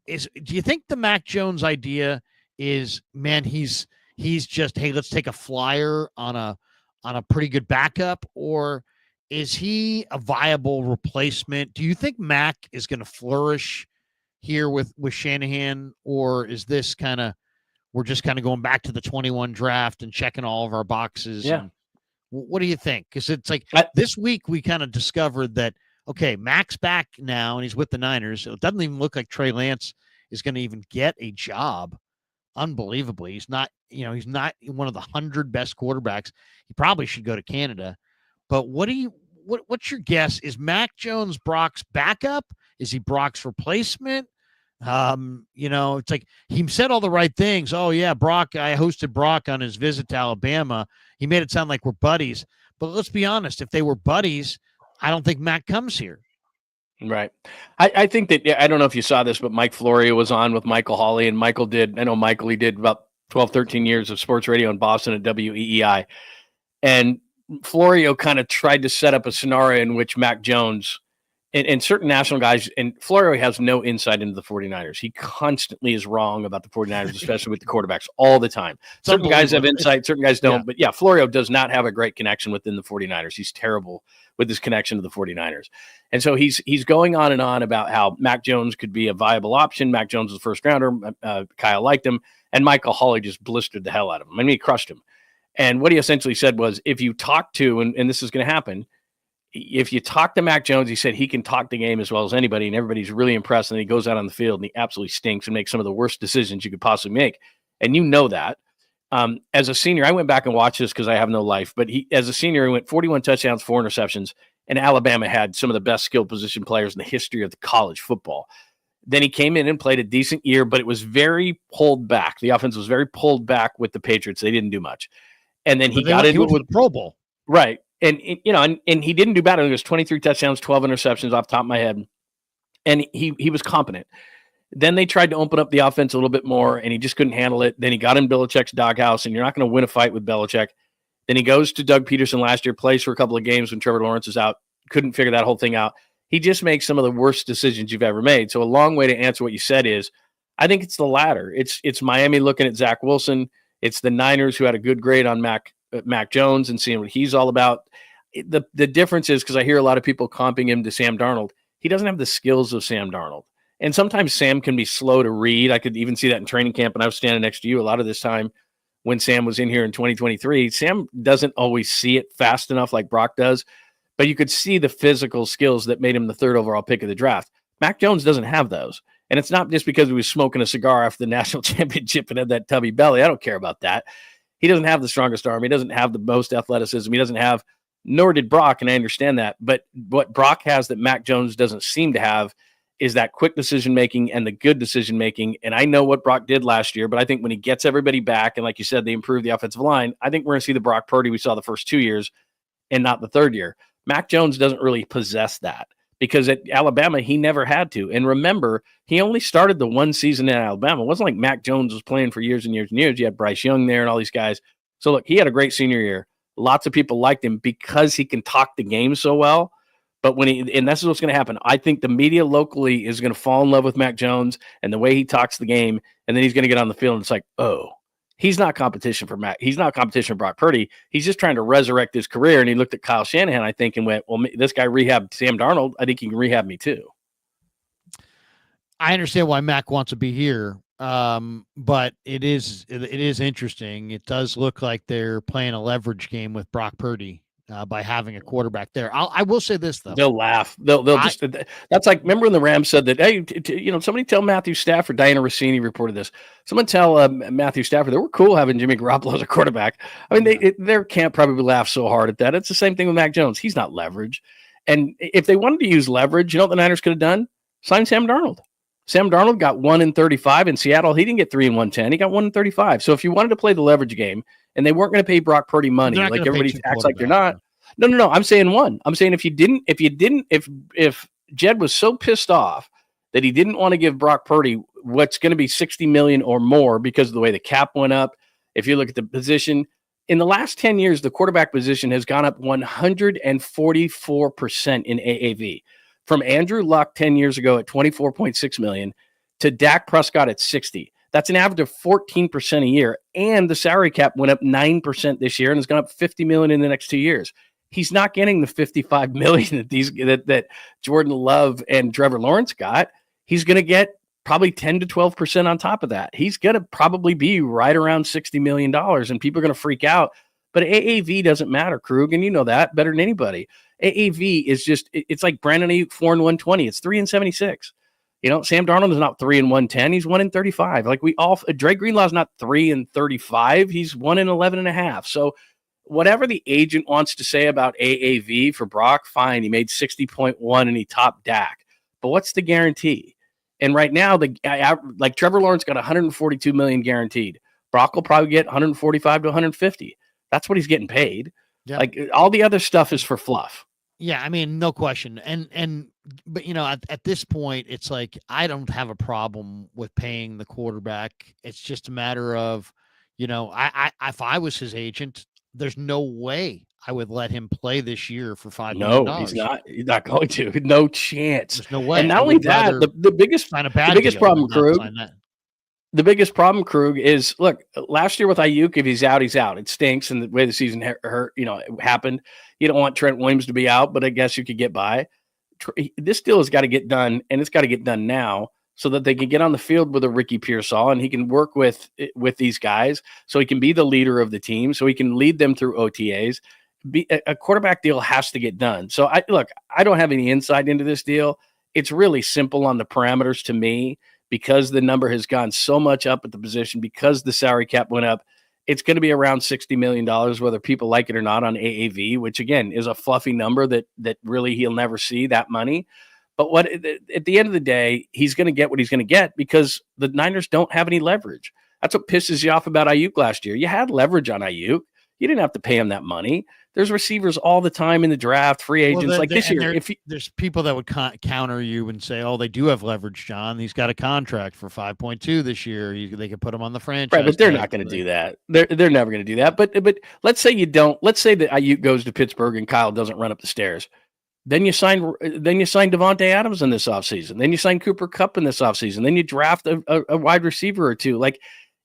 Do you think the Mac Jones idea is, man, he's just, hey, let's take a flyer on a pretty good backup, or is he a viable replacement? Do you think Mac is going to flourish here with Shanahan, or is this we're just kind of going back to the 21 draft and checking all of our boxes? Yeah. What do you think? Because it's like this week we kind of discovered that, okay, Mac's back now and he's with the Niners. It doesn't even look like Trey Lance is going to even get a job. Unbelievably, he's not one of the 100 best quarterbacks. He probably should go to Canada. But what's your guess? Is Mac Jones Brock's backup? Is he Brock's replacement? It's like he said all the right things. Oh yeah, Brock, I hosted Brock on his visit to Alabama. He made it sound like we're buddies. But let's be honest, if they were buddies, I don't think Mac comes here. Right. I think that, I don't know if you saw this, but Mike Florio was on with Michael Hawley, and he did about 12, 13 years of sports radio in Boston at WEEI. And Florio kind of tried to set up a scenario in which Mac Jones and certain national guys, and Florio has no insight into the 49ers. He constantly is wrong about the 49ers, especially with the quarterbacks all the time. Certain guys have insight, certain guys don't. Yeah. But yeah, Florio does not have a great connection within the 49ers. He's terrible with his connection to the 49ers. And so he's going on and on about how Mac Jones could be a viable option. Mac Jones was the first rounder. Kyle liked him. And Michael Hawley just blistered the hell out of him. I mean, he crushed him. And what he essentially said was, if you talk to, and this is going to happen, if you talk to Mac Jones, he said he can talk the game as well as anybody, and everybody's really impressed. And he goes out on the field and he absolutely stinks and makes some of the worst decisions you could possibly make. And you know that. As a senior, I went back and watched this because I have no life. But as a senior, he went 41 touchdowns, 4 interceptions, and Alabama had some of the best skill position players in the history of the college football. Then he came in and played a decent year, but it was very pulled back. The offense was very pulled back with the Patriots. They didn't do much. And then he got into it with the Pro Bowl. Right. And he didn't do bad. It was 23 touchdowns, 12 interceptions off the top of my head. And he was competent. Then they tried to open up the offense a little bit more, and he just couldn't handle it. Then he got in Belichick's doghouse, and you're not going to win a fight with Belichick. Then he goes to Doug Peterson last year, plays for a couple of games when Trevor Lawrence was out, couldn't figure that whole thing out. He just makes some of the worst decisions you've ever made. So a long way to answer what you said is, I think it's the latter. It's Miami looking at Zach Wilson. It's the Niners who had a good grade on Mac Jones and seeing what he's all about. The difference is, because I hear a lot of people comping him to Sam Darnold, he doesn't have the skills of Sam Darnold. And sometimes Sam can be slow to read. I could even see that in training camp, and I was standing next to you a lot of this time when Sam was in here in 2023. Sam doesn't always see it fast enough like Brock does, but you could see the physical skills that made him the 3rd overall pick of the draft. Mac Jones doesn't have those. And it's not just because he was smoking a cigar after the national championship and had that tubby belly. I don't care about that. He doesn't have the strongest arm. He doesn't have the most athleticism. He doesn't have, nor did Brock, and I understand that. But what Brock has that Mac Jones doesn't seem to have is that quick decision-making and the good decision-making. And I know what Brock did last year, but I think when he gets everybody back, and like you said, they improve the offensive line, I think we're going to see the Brock Purdy we saw the first 2 years and not the 3rd year. Mac Jones doesn't really possess that because at Alabama, he never had to. And remember, he only started the one season in Alabama. It wasn't like Mac Jones was playing for years and years and years. You had Bryce Young there and all these guys. So look, he had a great senior year. Lots of people liked him because he can talk the game so well. But and this is what's going to happen. I think the media locally is going to fall in love with Mac Jones and the way he talks the game. And then he's going to get on the field and it's like, oh, he's not competition for Mac. He's not competition for Brock Purdy. He's just trying to resurrect his career. And he looked at Kyle Shanahan, I think, and went, well, this guy rehabbed Sam Darnold. I think he can rehab me too. I understand why Mac wants to be here. But it is interesting. It does look like they're playing a leverage game with Brock Purdy. By having a quarterback there. I will say this, though. They'll laugh. They'll just, that's like, remember when the Rams said that, hey, somebody tell Matthew Stafford, Diana Rossini reported this. Someone tell Matthew Stafford that we're cool having Jimmy Garoppolo as a quarterback. I mean, they can't probably laugh so hard at that. It's the same thing with Mac Jones. He's not leverage. And if they wanted to use leverage, you know what the Niners could have done? Sign Sam Darnold. Sam Darnold got 1-35 in Seattle. He didn't get 3-110. He got 1-35. So if you wanted to play the leverage game, and they weren't going to pay Brock Purdy money, like everybody acts like they're not. No. I'm saying one. I'm saying if Jed was so pissed off that he didn't want to give Brock Purdy what's going to be $60 million or more because of the way the cap went up. If you look at the position in the last 10 years, the quarterback position has gone up 144% in AAV. From Andrew Luck 10 years ago at $24.6 million to Dak Prescott at 60. That's an average of 14% a year. And the salary cap went up 9% this year and has gone up $50 million in the next 2 years. He's not getting the $55 million that Jordan Love and Trevor Lawrence got. He's going to get probably 10 to 12% on top of that. He's going to probably be right around $60 million, and people are going to freak out. But AAV doesn't matter, Krug, and you know that better than anybody. AAV is just, it's like Brandon Aiyuk 4-120. It's 3-76. You know, Sam Darnold is not 3-110. He's 1-35. Like Dre Greenlaw's not 3-35. He's 1-11.5. So whatever the agent wants to say about AAV for Brock, fine. He made 60.1 and he topped Dak. But what's the guarantee? And right now, like Trevor Lawrence got 142 million guaranteed. Brock will probably get 145 to 150. That's what he's getting paid. Yep. Like all the other stuff is for fluff. Yeah, I mean, no question. But you know, at this point, it's like I don't have a problem with paying the quarterback. It's just a matter of, you know, if I was his agent, there's no way I would let him play this year for $5 million. No, he's not. He's not going to. No chance. There's no way. And not only that, the biggest problem, Krug. The biggest problem, Krug, is look, last year with Aiyuk, if he's out, he's out. It stinks, and the way the season happened, you don't want Trent Williams to be out, but I guess you could get by. This deal has got to get done, and it's got to get done now so that they can get on the field with a Ricky Pearsall, and he can work with these guys so he can be the leader of the team, so he can lead them through OTAs. a quarterback deal has to get done. So I don't have any insight into this deal. It's really simple on the parameters to me because the number has gone so much up at the position because the salary cap went up. It's going to be around $60 million, whether people like it or not, on AAV, which again is a fluffy number that really he'll never see that money. But at the end of the day, he's going to get what he's going to get because the Niners don't have any leverage. That's what pisses you off about Aiyuk last year. You had leverage on Aiyuk. You didn't have to pay him that money. There's receivers all the time in the draft, free agents this year. There's people that would counter you and say, "Oh, they do have leverage, John. He's got a contract for 5.2 this year. They could put him on the franchise." Right, but they're not going to do that. They're never going to do that. But let's say you don't. Let's say that Aiyuk goes to Pittsburgh and Kyle doesn't run up the stairs. Then you sign Devontae Adams in this offseason. Then you sign Cooper Kupp in this offseason. Then you draft a wide receiver or two. Like,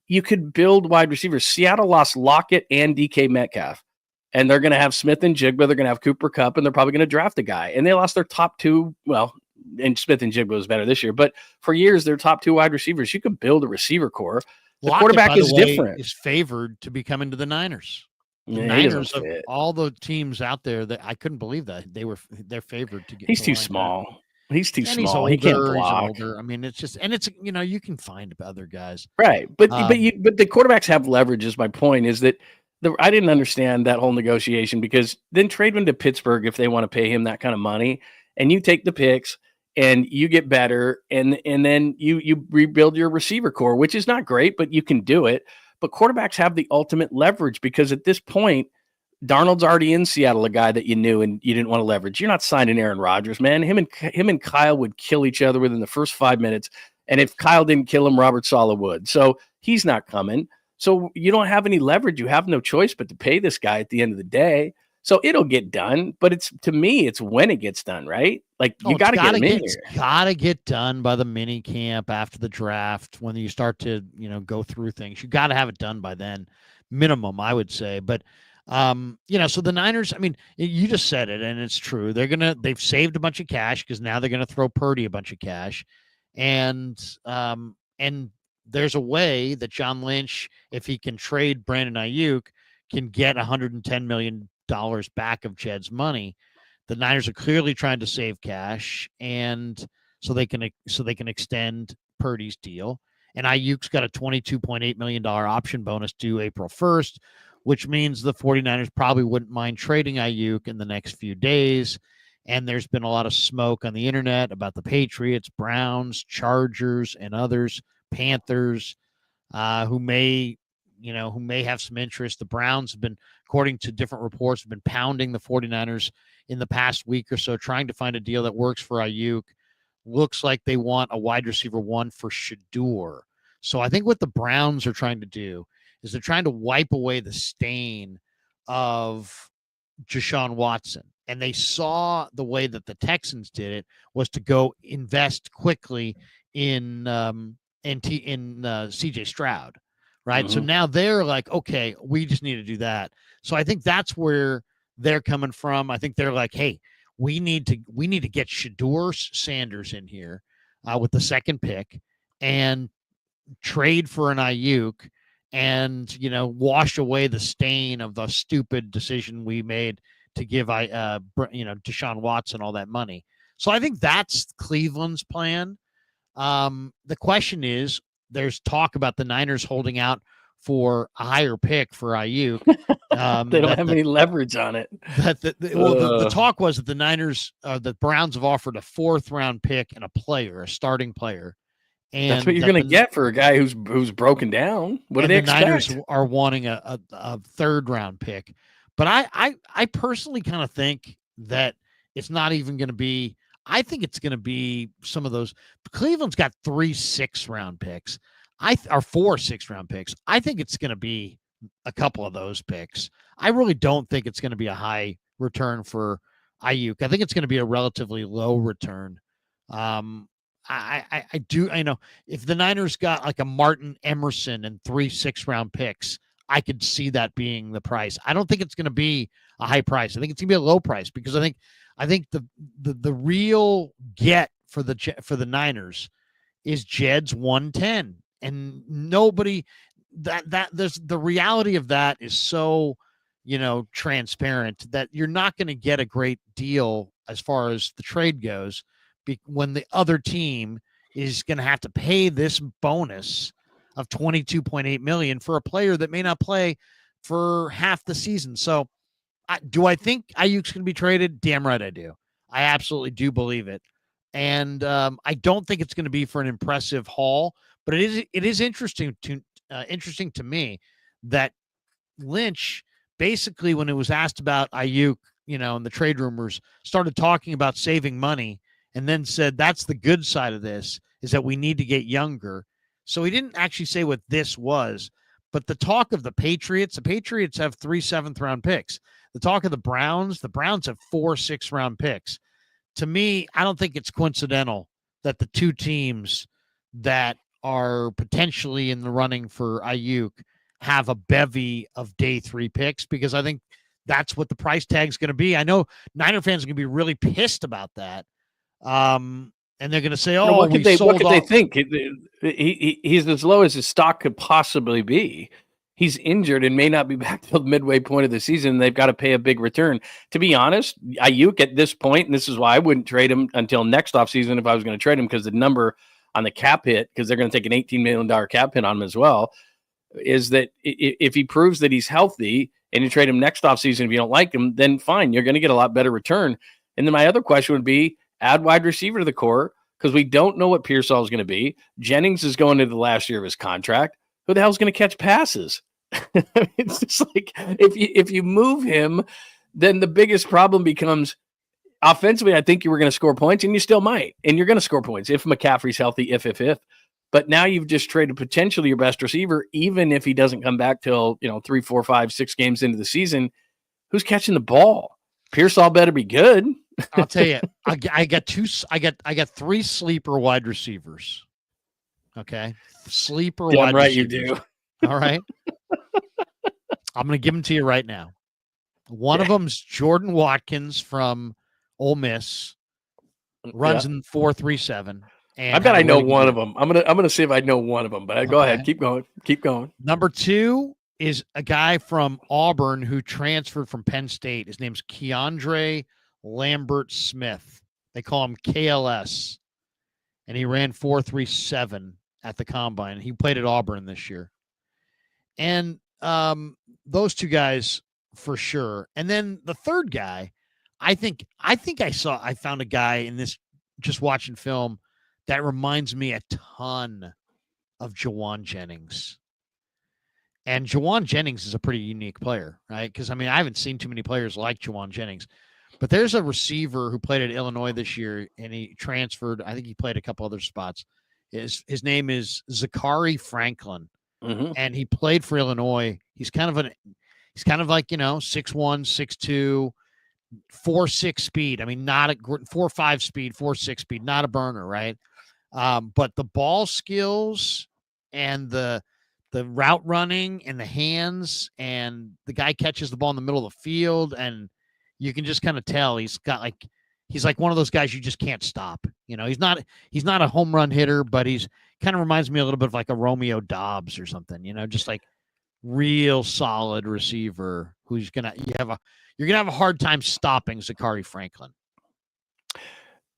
you could build wide receivers. Seattle lost Lockett and DK Metcalf. And they're going to have Smith and Jigba. They're going to have Cooper Kupp, and they're probably going to draft a guy. And they lost their top two. Well, and Smith and Jigba was better this year. But for years, their top two wide receivers. You could build a receiver core. The Lockett, quarterback is different. Is favored to be coming to the Niners. The Yeah, Niners of all the teams out there, that I couldn't believe that they're favored to get. He's too small. He's too small. He can't block. He's older. I mean, it's you can find other guys, right? But the quarterbacks have leverage. Is my point is that I didn't understand that whole negotiation because then trade him to Pittsburgh if they want to pay him that kind of money, and you take the picks and you get better, and then you rebuild your receiver core, which is not great, but you can do it. But quarterbacks have the ultimate leverage because at this point, Darnold's already in Seattle, a guy that you knew and you didn't want to leverage. You're not signing Aaron Rodgers, man. Him and Kyle would kill each other within the first 5 minutes. And if Kyle didn't kill him, Robert Saleh would. So he's not coming. So you don't have any leverage. You have no choice but to pay this guy at the end of the day. So it'll get done. But to me, it's when it gets done, right? Like, you got to get him in here. It's got to get done by the mini camp after the draft when you start to, go through things. You got to have it done by then, minimum, I would say. But, so the Niners, I mean, you just said it, and it's true. They've saved a bunch of cash because now they're going to throw Purdy a bunch of cash. And there's a way that John Lynch, if he can trade Brandon Aiyuk, can get $110 million back of Jed's money. The Niners are clearly trying to save cash, and so they can extend Purdy's deal. And Ayuk's got a $22.8 million option bonus due April 1st, which means the 49ers probably wouldn't mind trading Aiyuk in the next few days. And there's been a lot of smoke on the internet about the Patriots, Browns, Chargers, and others, Panthers, who may have some interest. The Browns have been, according to different reports, have been pounding the 49ers in the past week or so, trying to find a deal that works for Aiyuk. Looks like they want a wide receiver one for Shedeur. So I think what the Browns are trying to do is they're trying to wipe away the stain of Deshaun Watson. And they saw the way that the Texans did it was to go invest quickly in CJ Stroud. Right. Mm-hmm. So now they're like, okay, we just need to do that. So I think that's where they're coming from. I think they're like, hey, we need to get Shedeur Sanders in here with the second pick and trade for an Aiyuk and, wash away the stain of the stupid decision we made to give Deshaun Watson all that money. So I think that's Cleveland's plan. The question is, there's talk about the Niners holding out for a higher pick for Aiyuk. They don't have any leverage on it. The talk was that the Browns have offered a 4th round pick and a starting player. And that's what you're going to get for a guy who's broken down. What do they expect? The Niners are wanting a 3rd round pick. But I personally kind of think that it's not even going to be. I think it's going to be some of those. Cleveland's got 3 6-round picks. Or 4 6-round picks. I think it's going to be a couple of those picks. I really don't think it's going to be a high return for Aiyuk. I think it's going to be a relatively low return. I know if the Niners got like a Martin Emerson and 3 6-round picks, I could see that being the price. I don't think it's going to be a high price. I think it's going to be a low price because I think the real get for the Niners is Jed's 110, and nobody that there's the reality of that is so transparent that you're not going to get a great deal as far as the trade goes when the other team is going to have to pay this bonus of $22.8 million for a player that may not play for half the season. So do I think Aiyuk's going to be traded? Damn right I do. I absolutely do believe it. And I don't think it's going to be for an impressive haul, but it is interesting to me that Lynch basically, when it was asked about Aiyuk, and the trade rumors, started talking about saving money and then said that's the good side of this is that we need to get younger. So he didn't actually say what this was, but the talk of the Patriots have 3 7th-round picks. The talk of the Browns have 4 6th-round picks. To me, I don't think it's coincidental that the two teams that are potentially in the running for Aiyuk have a bevy of day 3 picks, because I think that's what the price tag is going to be. I know Niner fans are going to be really pissed about that. And they're going to say, "Oh, what could they think? He's as low as his stock could possibly be. He's injured and may not be back till the midway point of the season. They've got to pay a big return. To be honest, Aiyuk at this point, and this is why I wouldn't trade him until next offseason if I was going to trade him, because the number on the cap hit, because they're going to take an $18 million cap hit on him as well, is that if he proves that he's healthy and you trade him next offseason, if you don't like him, then fine, you're going to get a lot better return. And then my other question would be, add wide receiver to the core, because we don't know what Pearsall is going to be. Jennings is going into the last year of his contract. Who the hell is going to catch passes? It's just like, if you move him, then the biggest problem becomes offensively. I think you were going to score points, and you still might, and you're going to score points if McCaffrey's healthy, if. But now you've just traded potentially your best receiver, even if he doesn't come back till 3, 4, 5, 6 games into the season. Who's catching the ball? Pearsall better be good. I'll tell you, I got 3 sleeper wide receivers. Okay, sleeper wide right, receivers. You do. All right. I'm going to give them to you right now. One of them's Jordan Watkins from Ole Miss, runs in 4.37. I bet I know one of them. I'm gonna see if I know one of them. But go ahead, keep going. Number 2 is a guy from Auburn who transferred from Penn State. His name's Keandre Lambert Smith. They call him KLS, and he ran 4.37 at the combine. He played at Auburn this year. And those 2 guys for sure. And then the third guy, I found a guy in this, just watching film, that reminds me a ton of Juwan Jennings. And Juwan Jennings is a pretty unique player, right? Because, I haven't seen too many players like Juwan Jennings. But there's a receiver who played at Illinois this year, and he transferred. I think he played a couple other spots. His name is Zachary Franklin. Mm-hmm. And he played for Illinois. He's kind of like 6'1", 6'2", 4.6 speed. Not a 4.5 speed, 4.6 speed, not a burner, right? But the ball skills and the route running and the hands, and the guy catches the ball in the middle of the field, and you can just kind of tell he's like one of those guys you just can't stop. He's not a home run hitter, but he's kind of reminds me a little bit of like a Romeo Dobbs or something, just like real solid receiver who's you're gonna have a hard time stopping Zachary Franklin.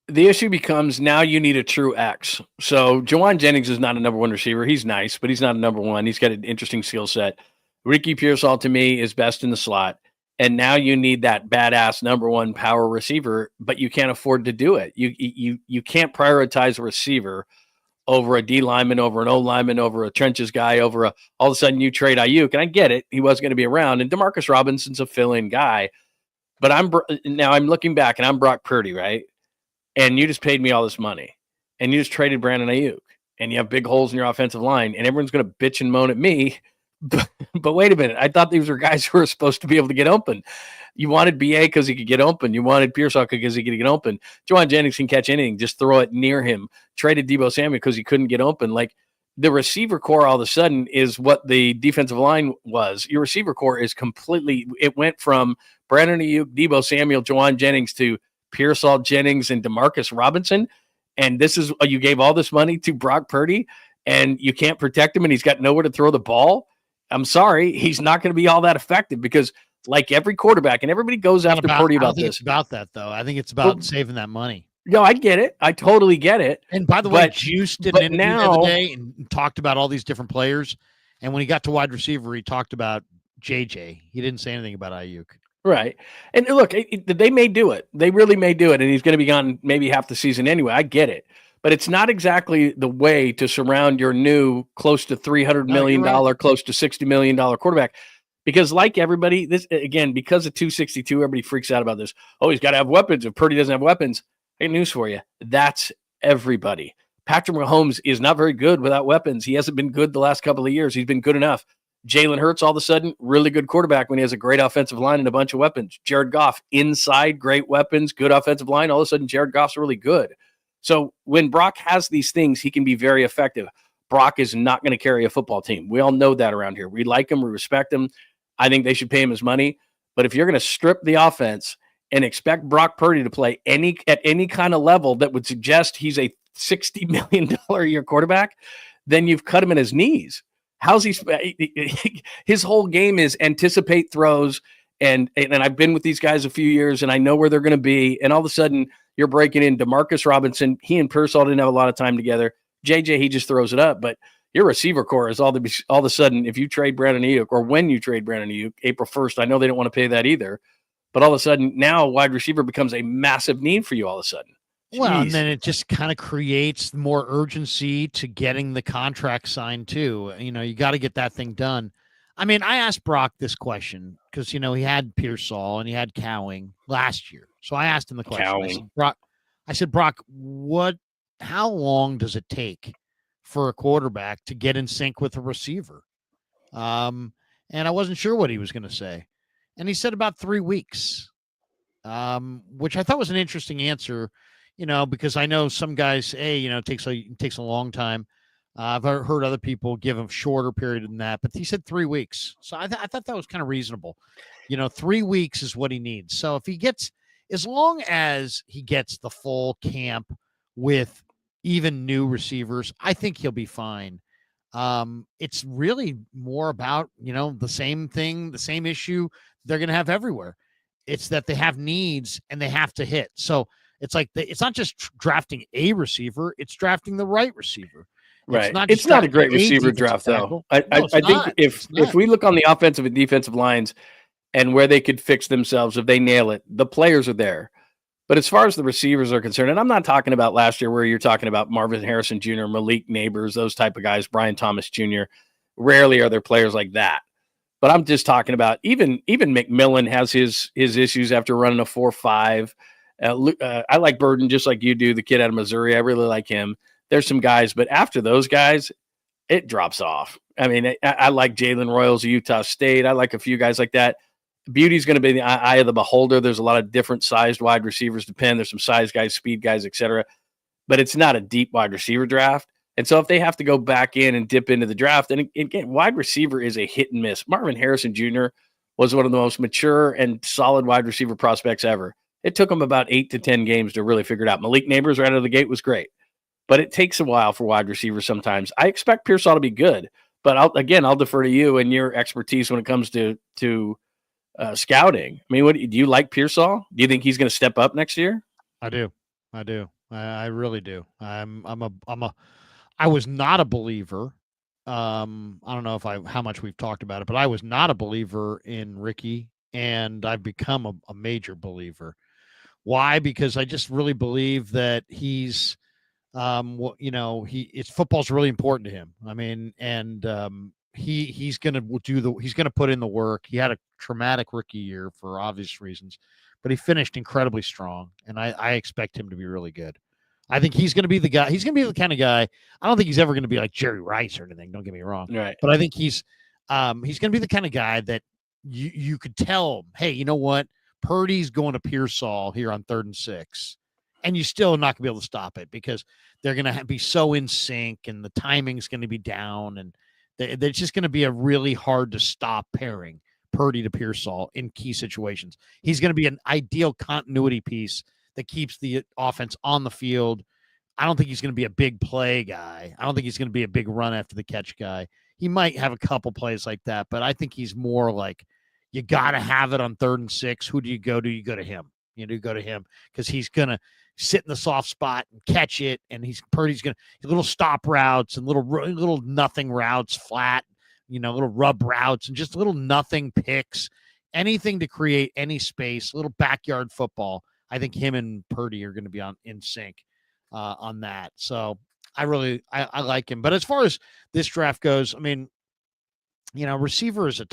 The issue becomes now you need a true X. So Juwan Jennings is not a number 1 receiver. He's nice, but he's not a number 1. He's got an interesting skill set. Ricky Pearsall, to me, is best in the slot. And now you need that badass number 1 power receiver, but you can't afford to do it. You can't prioritize a receiver over a D lineman, over an O lineman, over a trenches guy, all of a sudden you trade Aiyuk. And I get it. He wasn't going to be around. And Demarcus Robinson's a fill-in guy. But I'm looking back, and I'm Brock Purdy, right? And you just paid me all this money. And you just traded Brandon Aiyuk. And you have big holes in your offensive line. And everyone's going to bitch and moan at me. But wait a minute. I thought these were guys who were supposed to be able to get open. You wanted BA because he could get open. You wanted Pearsall because he could get open. Juwan Jennings can catch anything. Just throw it near him. Traded Deebo Samuel because he couldn't get open. Like, the receiver core all of a sudden is what the defensive line was. Your receiver core is completely – it went from Brandon Aiyuk, Deebo Samuel, Juwan Jennings to Pearsall, Jennings, and Demarcus Robinson. And this is – you gave all this money to Brock Purdy, and you can't protect him, and he's got nowhere to throw the ball. I'm sorry, he's not going to be all that effective, because like every quarterback, and everybody goes after Purdy about this. It's about that, though. I think it's about saving that money. No, I get it. I totally get it. And by the way, Juice did an interview the other day and talked about all these different players. And when he got to wide receiver, he talked about JJ. He didn't say anything about Aiyuk. Right. And look, they may do it. They really may do it. And he's going to be gone maybe half the season anyway. I get it. But it's not exactly the way to surround your new close to $300 million, close to $60 million quarterback. Because like everybody, this again, because of 262, everybody freaks out about this. Oh, he's got to have weapons. If Purdy doesn't have weapons, hey, news for you. That's everybody. Patrick Mahomes is not very good without weapons. He hasn't been good the last couple of years. He's been good enough. Jalen Hurts, all of a sudden, really good quarterback when he has a great offensive line and a bunch of weapons. Jared Goff, inside, great weapons, good offensive line. All of a sudden, Jared Goff's really good. So when Brock has these things, he can be very effective. Brock is not going to carry a football team. We all know that around here. We like him. We respect him. I think they should pay him his money. But if you're going to strip the offense and expect Brock Purdy to play at any kind of level that would suggest he's a $60 million a year quarterback, then you've cut him in his knees. How's he? His whole game is anticipate throws, and I've been with these guys a few years, and I know where they're going to be. And all of a sudden, you're breaking in Demarcus Robinson. He and Pearsall didn't have a lot of time together. JJ, he just throws it up. But your receiver core is all of a sudden, if you trade Brandon Aiyuk, or when you trade Brandon Aiyuk, April 1st, I know they don't want to pay that either. But all of a sudden, now wide receiver becomes a massive need for you all of a sudden. Jeez. Well, and then it just kind of creates more urgency to getting the contract signed too. You know, you got to get that thing done. I mean, I asked Brock this question because, you know, he had Pearsall and he had Cowing last year. So I asked him the question. I said, Brock, how long does it take for a quarterback to get in sync with a receiver? And I wasn't sure what he was going to say. And he said about 3 weeks, which I thought was an interesting answer. You know, because I know some guys, you know, it takes a long time. I've heard other people give him shorter period than that, but he said 3 weeks. So I thought that was kind of reasonable. You know, 3 weeks is what he needs. So if he gets, as long as he gets the full camp with even new receivers, I think he'll be fine. It's really more about, you know, the same thing, the same issue they're going to have everywhere. It's that they have needs and they have to hit. So it's like it's not just drafting a receiver; it's drafting the right receiver. Right. It's not a great receiver draft, though. I think if we look on the offensive and defensive lines and where they could fix themselves if they nail it, the players are there. But as far as the receivers are concerned, and I'm not talking about last year where you're talking about Marvin Harrison Jr., Malik Neighbors, those type of guys, Brian Thomas Jr. Rarely are there players like that. But I'm just talking about even McMillan has his issues after running a 4.5. I like Burden just like you do, the kid out of Missouri. I really like him. There's some guys, but after those guys, it drops off. I mean, I like Jalen Royals of Utah State. I like a few guys like that. Beauty's going to be the eye of the beholder. There's a lot of different sized wide receivers depend. There's some size guys, speed guys, etc. But it's not a deep wide receiver draft. And so if they have to go back in and dip into the draft, and again, wide receiver is a hit and miss. Marvin Harrison Jr. was one of the most mature and solid wide receiver prospects ever. It took him about 8 to 10 games to really figure it out. Malik Neighbors right out of the gate was great, but it takes a while for wide receivers sometimes. I expect Pearsall to be good, but I'll defer to you and your expertise when it comes to scouting. I mean, do you like Pearsall? Do you think he's going to step up next year? I do. I really do. I was not a believer. I don't know how much we've talked about it, but I was not a believer in Ricky, and I've become a major believer. Why? Because I just really believe that he's, football's really important to him. I mean, and he's going to put in the work. He had a traumatic rookie year for obvious reasons, but he finished incredibly strong, and I expect him to be really good. I think he's going to be the guy. He's going to be the kind of guy. I don't think he's ever going to be like Jerry Rice or anything. Don't get me wrong. Right. But I think he's going to be the kind of guy that you could tell, hey, you know what? Purdy's going to Pearsall here on 3rd and 6, and you still not going to be able to stop it because they're going to be so in sync, and the timing's going to be down, and it's just going to be a really hard to stop pairing Purdy to Pearsall in key situations. He's going to be an ideal continuity piece that keeps the offense on the field. I don't think he's going to be a big play guy. I don't think he's going to be a big run after the catch guy. He might have a couple plays like that, but I think he's more like You got to have it on 3rd and 6. Who do you go to? You go to him. You do go to him because he's going to sit in the soft spot and catch it. And Purdy's going to little stop routes and little nothing routes, flat, little rub routes and just little nothing picks, anything to create any space, little backyard football. I think him and Purdy are going to be in sync on that. So I like him. But as far as this draft goes, I mean, receiver is it's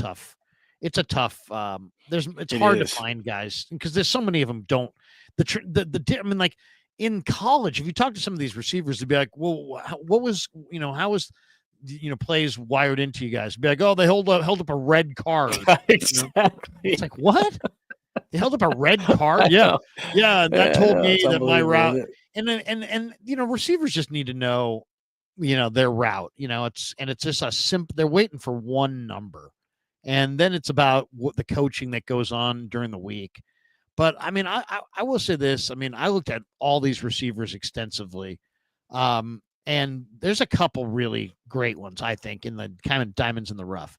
hard to find guys because there's so many of them don't. I mean, like in college, if you talk to some of these receivers, they'd be like, well, what was, how was, plays wired into you guys? Be like, oh, they held up a red card. Exactly. It's like, what? They held up a red card? Yeah. That told me that my route. And receivers just need to know, their route. It's just a simple. They're waiting for one number, and then it's about what the coaching that goes on during the week. But I mean, I will say this. I mean, I looked at all these receivers extensively, and there's a couple really great ones, I think, in the kind of diamonds in the rough.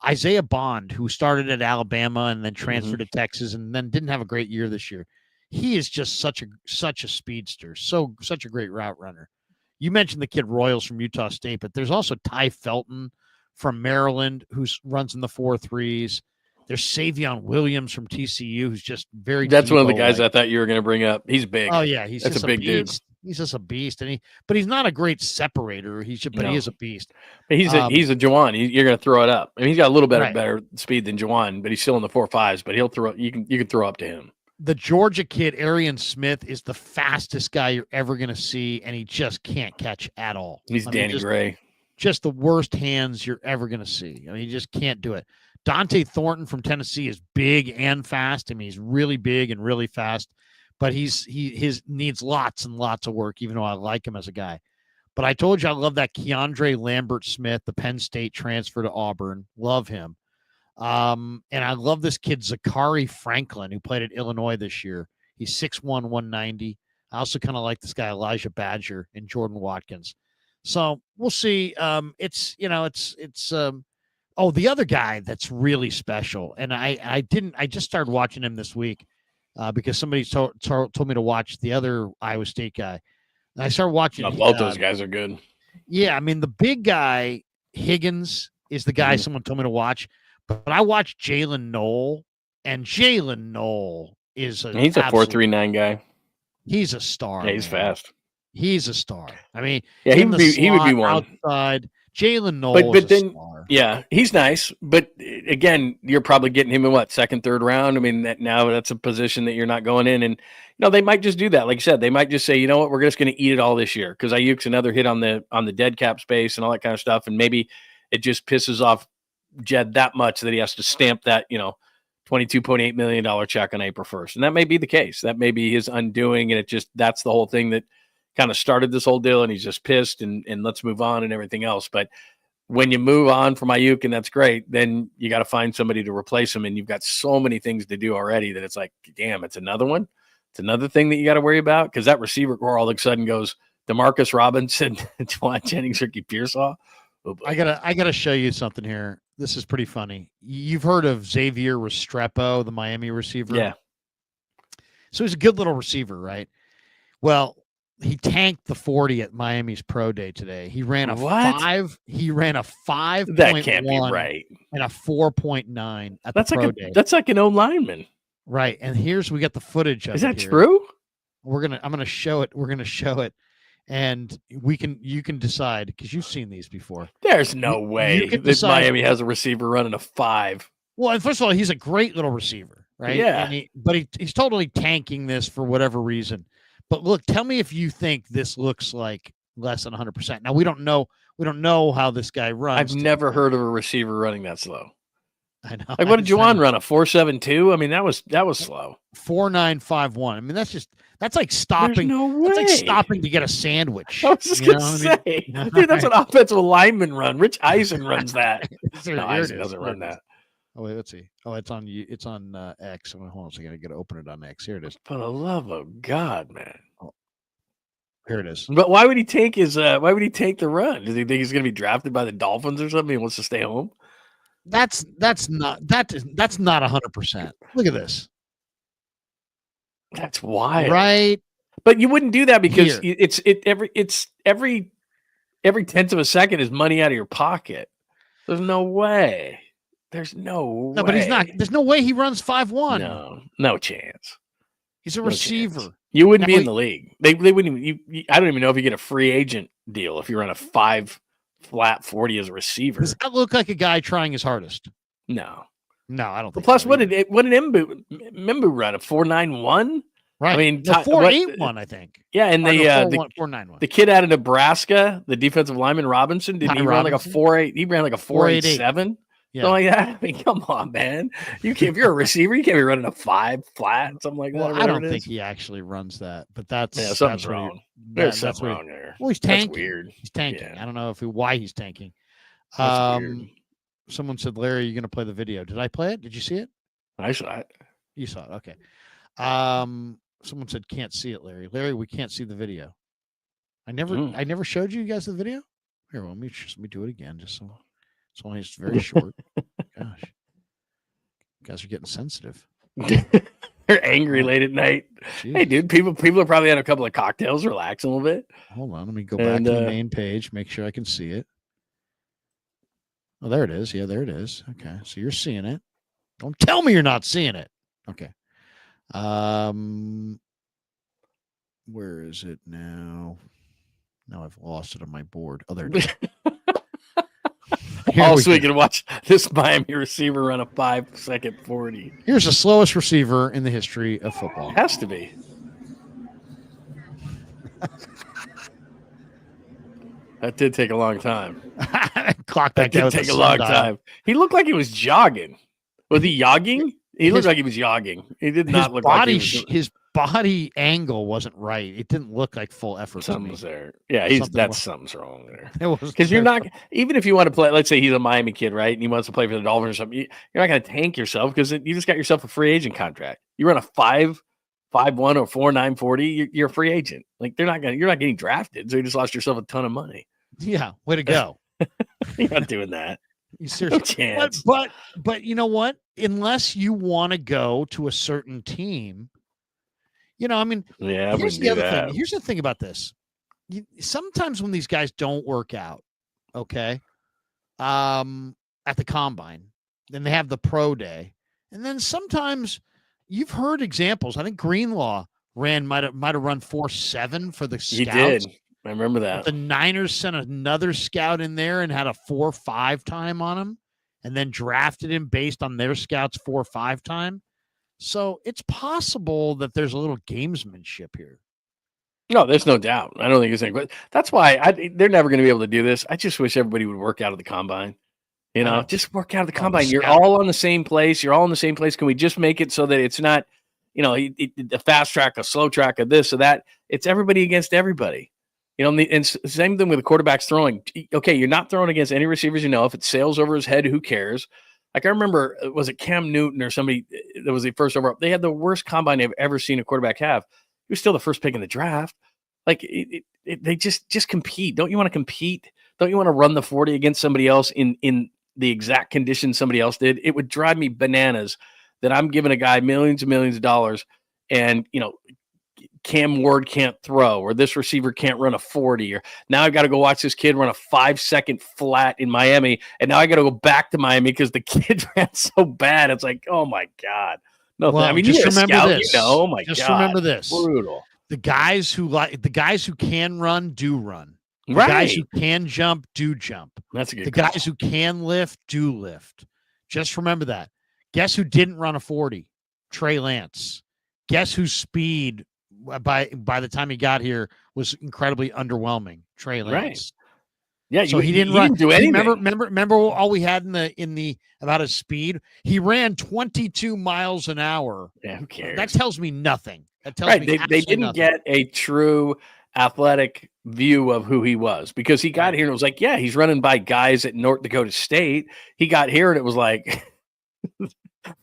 Isaiah Bond, who started at Alabama and then transferred to Texas and then didn't have a great year this year. He is just such a speedster, such a great route runner. You mentioned the kid Royals from Utah State, but there's also Ty Felton from Maryland who runs in the 4.3s. There's Savion Williams from TCU, who's just very. That's one of the guys I thought you were going to bring up. He's big. Oh yeah, that's a big dude. He's just a beast, but he's not a great separator. He is a beast. But he's a Juwan. You're going to throw it up. I mean, he's got a little better speed than Juwan, but he's still in the 4.5s. But he'll throw. You can throw up to him. The Georgia kid, Arian Smith, is the fastest guy you're ever going to see, and he just can't catch at all. He's Danny Gray. Just the worst hands you're ever going to see. I mean, he just can't do it. Dante Thornton from Tennessee is big and fast. I mean, he's really big and really fast, but he needs lots and lots of work, even though I like him as a guy. But I told you I love that Keandre Lambert-Smith, the Penn State transfer to Auburn. Love him. And I love this kid, Zachary Franklin, who played at Illinois this year. He's 6'1", 190. I also kind of like this guy, Elijah Badger and Jordan Watkins. So we'll see. The other guy that's really special, and I just started watching him this week because somebody told me to watch the other Iowa State guy. And I started watching. Both those guys are good. Yeah, I mean, the big guy, Higgins, is the guy someone told me to watch. But I watched Jalen Noel, and Jalen Noel he's a 4.39 guy. He's a star. Yeah, he's fast. He's a star. I mean, yeah, he would be one. Outside, Jalen Noel but then, star. Yeah, he's nice. But again, you're probably getting him in what, 2nd, 3rd round? I mean, that's a position that you're not going in. And, they might just do that. Like you said, they might just say, you know what, we're just going to eat it all this year because Ayuk's another hit on the dead cap space and all that kind of stuff. And maybe it just pisses off Jed that much that he has to stamp that, $22.8 million check on April 1st. And that may be the case. That may be his undoing. And that's the whole thing that kind of started this whole deal. And he's just pissed and let's move on and everything else. But when you move on from Aiyuk and that's great, then you got to find somebody to replace him. And you've got so many things to do already that it's like, damn, it's another one. It's another thing that you got to worry about. Cause that receiver core all of a sudden goes DeMarcus Robinson, Juwan Jennings, Ricky Pearsall. Oh, I gotta show you something here. This is pretty funny. You've heard of Xavier Restrepo, the Miami receiver? Yeah. So he's a good little receiver, right? Well, he tanked the 40 at Miami's pro day today. He ran a 5. He ran a 5.1. That can't be right. And a 4.9 at the pro day. That's like an O lineman. Right. And we got the footage of it. Is that true? I'm gonna show it. We're gonna show it. And you can decide because you've seen these before. There's no way that Miami has a receiver running a 5. Well, and first of all, he's a great little receiver, right? Yeah. And he's totally tanking this for whatever reason. But look, tell me if you think this looks like less than 100%. Now we don't know how this guy runs. I've never heard of a receiver running that slow. I know. Like, what did Juwan run? A 4.72? I mean, that was slow. 4.951. I mean, that's like stopping. There's no way. That's like stopping to get a sandwich. I was just gonna say, dude, that's an offensive lineman run. Rich Eisen runs that. No, Eisen doesn't run that. Oh wait, let's see. Oh, it's on X. Hold on a second. I gotta open it on X. Here it is. For the love of God, man. Oh, here it is. But why would he take the run? Does he think he's gonna be drafted by the Dolphins or something? He wants to stay home. That's not 100%. Look at this. That's wild. Right. But you wouldn't do that because Here. it's every tenth of a second is money out of your pocket. There's no way. There's no way. No, but he's not. There's no way he runs 5.1. No chance. He's a No receiver. chance. You wouldn't Now be in the league. They wouldn't even. I don't even know if you get a free agent deal if you run a 5 flat 40 as a receiver. Does that look like a guy trying his hardest? No, I don't think. Plus, so what did Mbu run? A 4.91? Right. I mean, 4.81, I think. Yeah, and the 4.91. The kid out of Nebraska, the defensive lineman Robinson, didn't he run like a 4.8? He ran like a 4.87. Yeah. So like that. I mean, come on, man. If you're a receiver, you can't be running a 5 flat, something like that. Well, I don't think he actually runs that, but something's wrong. There's something wrong there. Well, he's tanking. That's weird. He's tanking. Yeah. I don't know why he's tanking. That's weird. Someone said, Larry, you're going to play the video. Did I play it? Did you see it? I saw it. You saw it. Okay. Someone said, can't see it, Larry. Larry, we can't see the video. I never showed you guys the video. Here, let me do it again. Just so it's only very short. Gosh, you guys are getting sensitive. They're angry late at night. Jeez. Hey, dude, people are probably had a couple of cocktails, relax a little bit. Hold on, let me go back to the main page, make sure I can see it. Oh, there it is. Yeah, there it is. Okay, so you're seeing it. Don't tell me you're not seeing it. Okay. Where is it now? Now I've lost it on my board. Oh, there it is. Also, we can watch this Miami receiver run a 5-second 40. Here's the slowest receiver in the history of football. It has to be. That did take a long time. Clock that did take a long time. He looked like he was jogging. Was he jogging? He looked like he was jogging. He did not look like he was. His body angle wasn't right. It didn't look like full effort. Something was there. Yeah, something's wrong there. Because you're not, even if you want to play, let's say he's a Miami kid, right? And he wants to play for the Dolphins or something, you're not going to tank yourself because you just got yourself a free agent contract. You run a 5.1 or 4.9 40, you're a free agent. Like you're not getting drafted, so you just lost yourself a ton of money. Yeah, way to go. You're not doing that. You seriously, no chance. But you know what? Unless you want to go to a certain team, I mean, yeah. Here's the other thing. Here's the thing about this. Sometimes when these guys don't work out, okay, at the combine, then they have the pro day, and then sometimes you've heard examples. I think Greenlaw might have run 4.7 for the scouts. He did. I remember that. But the Niners sent another scout in there and had a 4.5 time on him, and then drafted him based on their scouts' 4.5 time. So it's possible that there's a little gamesmanship here. No, there's no doubt. I don't think there's any. But that's why they're never going to be able to do this. I just wish everybody would work out of the combine. Just work out of the combine. You're all on the same place. You're all in the same place. Can we just make it so that it's not, a fast track, a slow track, a this or that? It's everybody against everybody. And same thing with the quarterbacks throwing. Okay, you're not throwing against any receivers. If it sails over his head, who cares? Like I remember, was it Cam Newton or somebody that was the first overall? They had the worst combine I've ever seen a quarterback have. He was still the first pick in the draft. Like they just compete. Don't you want to compete? Don't you want to run the 40 against somebody else in the exact conditions somebody else did? It would drive me bananas that I'm giving a guy millions and millions of dollars, and Cam Ward can't throw, or this receiver can't run a 40, or now I've got to go watch this kid run a 5-second flat in Miami, and now I got to go back to Miami because the kid ran so bad. It's like, oh my God. No, well, I mean, just remember this. Oh my God. Just remember this. Brutal. The guys who can run do run. The right. guys who can jump do jump. That's a good. The guys who can lift do lift. Just remember that. Guess who didn't run a 40? Trey Lance. Guess whose speed by the time he got here was incredibly underwhelming. Trey Lance. Right. Yeah, so he didn't run. Didn't do anything. Remember all we had in the about his speed? He ran 22 miles an hour. Yeah, who cares? That tells me nothing. That tells me they didn't nothing. get a true athletic view of who he was, because he got here and it was like, yeah, he's running by guys at North Dakota State. He got here and it was like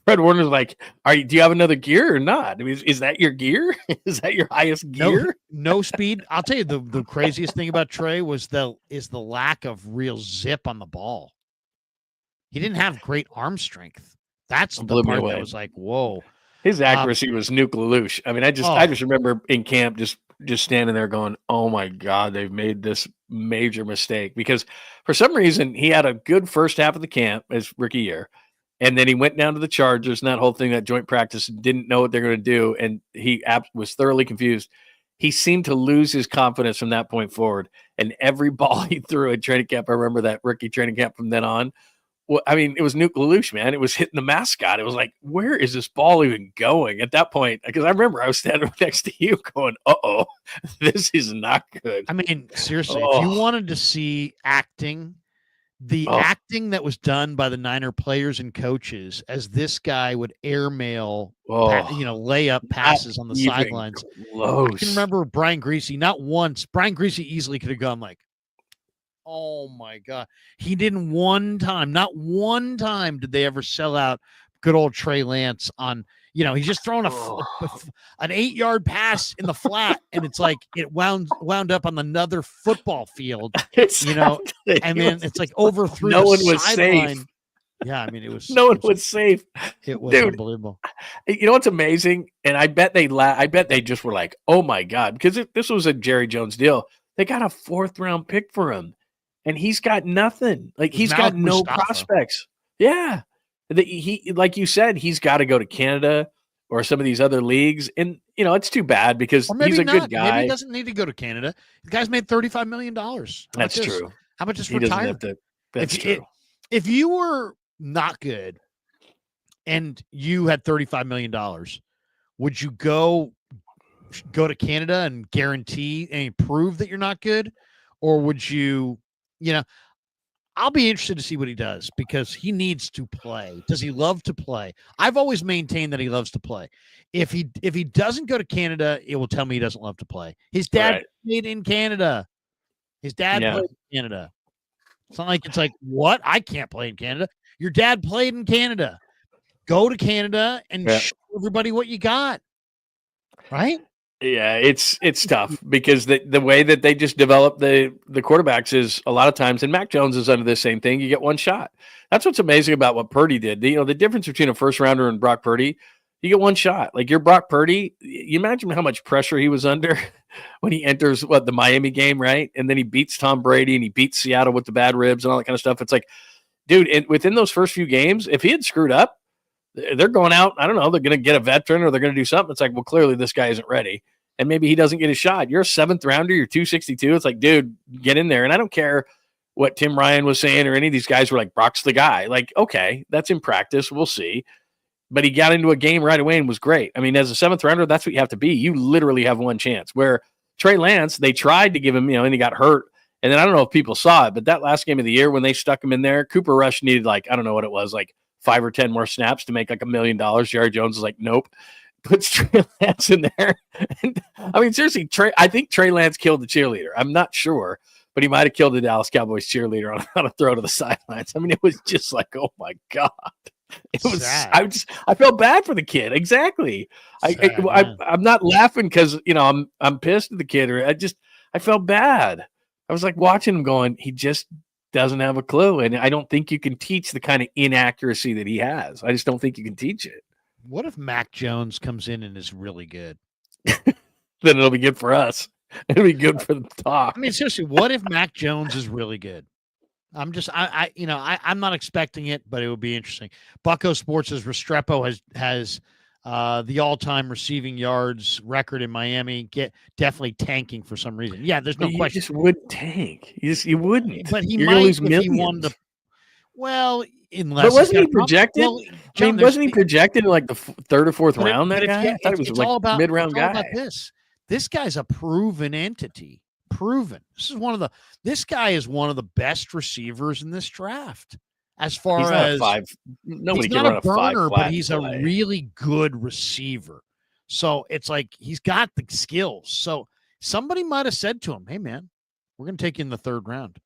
Fred Warner's like, do you have another gear or not? I mean, is that your gear? Is that your highest gear? No speed. I'll tell you the craziest thing about Trey is the lack of real zip on the ball. He didn't have great arm strength. That's the Blew me part away. that was like, whoa. His accuracy was nuke lelouch. I mean, I just remember in camp just standing there going, "Oh my God, they've made this major mistake." Because for some reason he had a good first half of the camp his rookie year, and then he went down to the Chargers and that whole thing, that joint practice, didn't know what they're going to do, and he was thoroughly confused. He seemed to lose his confidence from that point forward, and every ball he threw at training camp, I remember that rookie training camp from then on. Well, I mean, it was nuke lelouch, man. It was hitting the mascot. It was like, where is this ball even going at that point? Because I remember I was standing next to you going, uh-oh, this is not good. I mean, seriously, if you wanted to see acting, the acting that was done by the Niner players and coaches as this guy would airmail, layup passes on the sidelines. I can remember Brian Griese, not once. Brian Griese easily could have gone like, oh my God. He didn't not one time did they ever sell out good old Trey Lance on, he's just throwing an 8-yard pass in the flat, and it's like it wound up on another football field, and then it's like overthrew no the one was sideline. Safe. Yeah, I mean, it was no one was safe. It was unbelievable. You know what's amazing? And I bet they just were like, oh my God, because this was a Jerry Jones deal. They got a 4th-round pick for him. And he's got nothing. Like, he's got no prospects. Yeah. He, like you said, he's got to go to Canada or some of these other leagues. And, it's too bad because he's a good guy. Maybe he doesn't need to go to Canada. The guy's made $35 million. That's true. How about just retire? That's true. If you were not good and you had $35 million, would you go to Canada and guarantee and prove that you're not good? Or would you... I'll be interested to see what he does because he needs to play. Does he love to play? I've always maintained that he loves to play. If he doesn't go to Canada, it will tell me he doesn't love to play. His dad played in Canada. His dad played in Canada. It's not like what? I can't play in Canada. Your dad played in Canada. Go to Canada and show everybody what you got. Right? Yeah, it's tough because the way that they just develop the quarterbacks is a lot of times, and Mac Jones is under the same thing. You get one shot. That's what's amazing about what Purdy did. The difference between a first rounder and Brock Purdy, you get one shot. Like, you're Brock Purdy. You imagine how much pressure he was under when he enters the Miami game, right? And then he beats Tom Brady and he beats Seattle with the bad ribs and all that kind of stuff. It's like, dude, within those first few games, if he had screwed up, they're going out. I don't know. They're going to get a veteran or they're going to do something. It's like, well, clearly this guy isn't ready. And maybe he doesn't get a shot. You're a 7th rounder. You're 262. It's like, dude, get in there. And I don't care what Tim Ryan was saying or any of these guys were like, Brock's the guy. Like, okay, that's in practice. We'll see. But he got into a game right away and was great. I mean, as a 7th rounder, that's what you have to be. You literally have one chance. Where Trey Lance, they tried to give him, and he got hurt. And then I don't know if people saw it, but that last game of the year when they stuck him in there, Cooper Rush needed I don't know what it was, 5 or 10 more snaps to make $1 million. Jerry Jones is like, nope. Puts Trey Lance in there. And, I mean, seriously, I think Trey Lance killed the cheerleader. I'm not sure, but he might have killed the Dallas Cowboys cheerleader on a throw to the sidelines. I mean, it was just like, oh my God. It was sad. I felt bad for the kid. Exactly. I'm not laughing because I'm pissed at the kid, or I felt bad. I was like watching him going, he just doesn't have a clue. And I don't think you can teach the kind of inaccuracy that he has. I just don't think you can teach it. What if Mac Jones comes in and is really good? Then it'll be good for us. It'll be good for the talk. I mean, seriously, what if Mac Jones is really good? I'm not expecting it, but it would be interesting. Bucko Sports says Restrepo has the all-time receiving yards record in Miami. Definitely tanking for some reason. Yeah, there's no question. You just would tank. You wouldn't. But he might lose millions. He wanted to. Well. But wasn't he projected? John, wasn't he projected in the 3rd or 4th round? That guy? I thought he was mid-round guy. All about this. This guy's a proven entity. Proven. This guy is one of the best receivers in this draft. As far as nobody he's can not run a burner, but he's a really good receiver. So it's like he's got the skills. So somebody might have said to him, "Hey, man, we're going to take you in the 3rd round."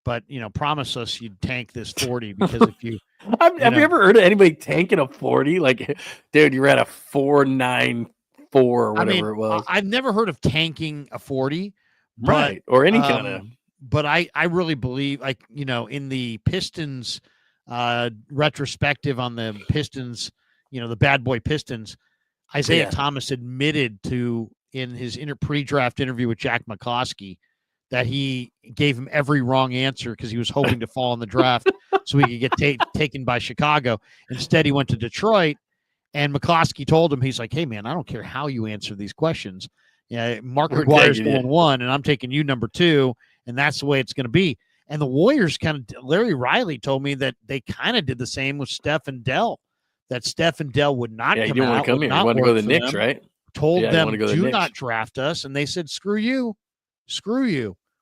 But, promise us you'd tank this 40 because if you have you ever heard of anybody tanking a 40? Like, dude, you're at a 4.94 or whatever it was. I've never heard of tanking a 40, right? Or any kind of. But I really believe, in the Pistons retrospective on the Pistons, the bad boy Pistons, Isaiah Thomas admitted to in his pre-draft interview with Jack McCloskey that he gave him every wrong answer because he was hoping to fall in the draft so he could get taken by Chicago. Instead, he went to Detroit, and McCloskey told him, he's like, hey, man, I don't care how you answer these questions. Mark McGuire's going 1, and I'm taking you number 2, and that's the way it's going to be. And the Warriors Larry Riley told me that they kind of did the same with Steph and Dell, that Steph and Dell would not come out. Yeah, you didn't want to come here. You want to go to the Knicks, right? Told them, do not draft us. And they said, screw you.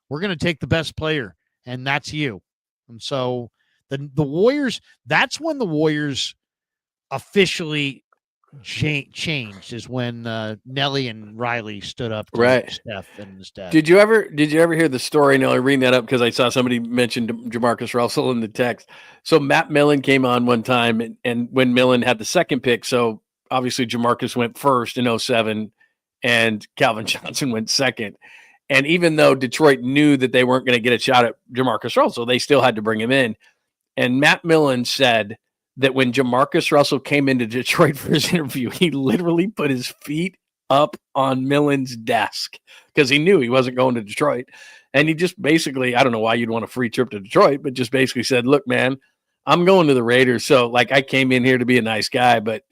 We're going to take the best player, and that's you. And so the Warriors, that's when the Warriors officially changed, is when Nelly and Riley stood up to Steph and his dad. Did you ever hear the story? No, I read that up because I saw somebody mention Jamarcus Russell in the text. So Matt Millen came on one time, and when Millen had the second pick, so obviously Jamarcus went first in 2007 and Calvin Johnson went second. And even though Detroit knew that they weren't going to get a shot at Jamarcus Russell, they still had to bring him in. And Matt Millen said that when Jamarcus Russell came into Detroit for his interview, he literally put his feet up on Millen's desk because he knew he wasn't going to Detroit. And he just basically, I don't know why you'd want a free trip to Detroit, but just basically said, look, man, I'm going to the Raiders. So like, I came in here to be a nice guy, but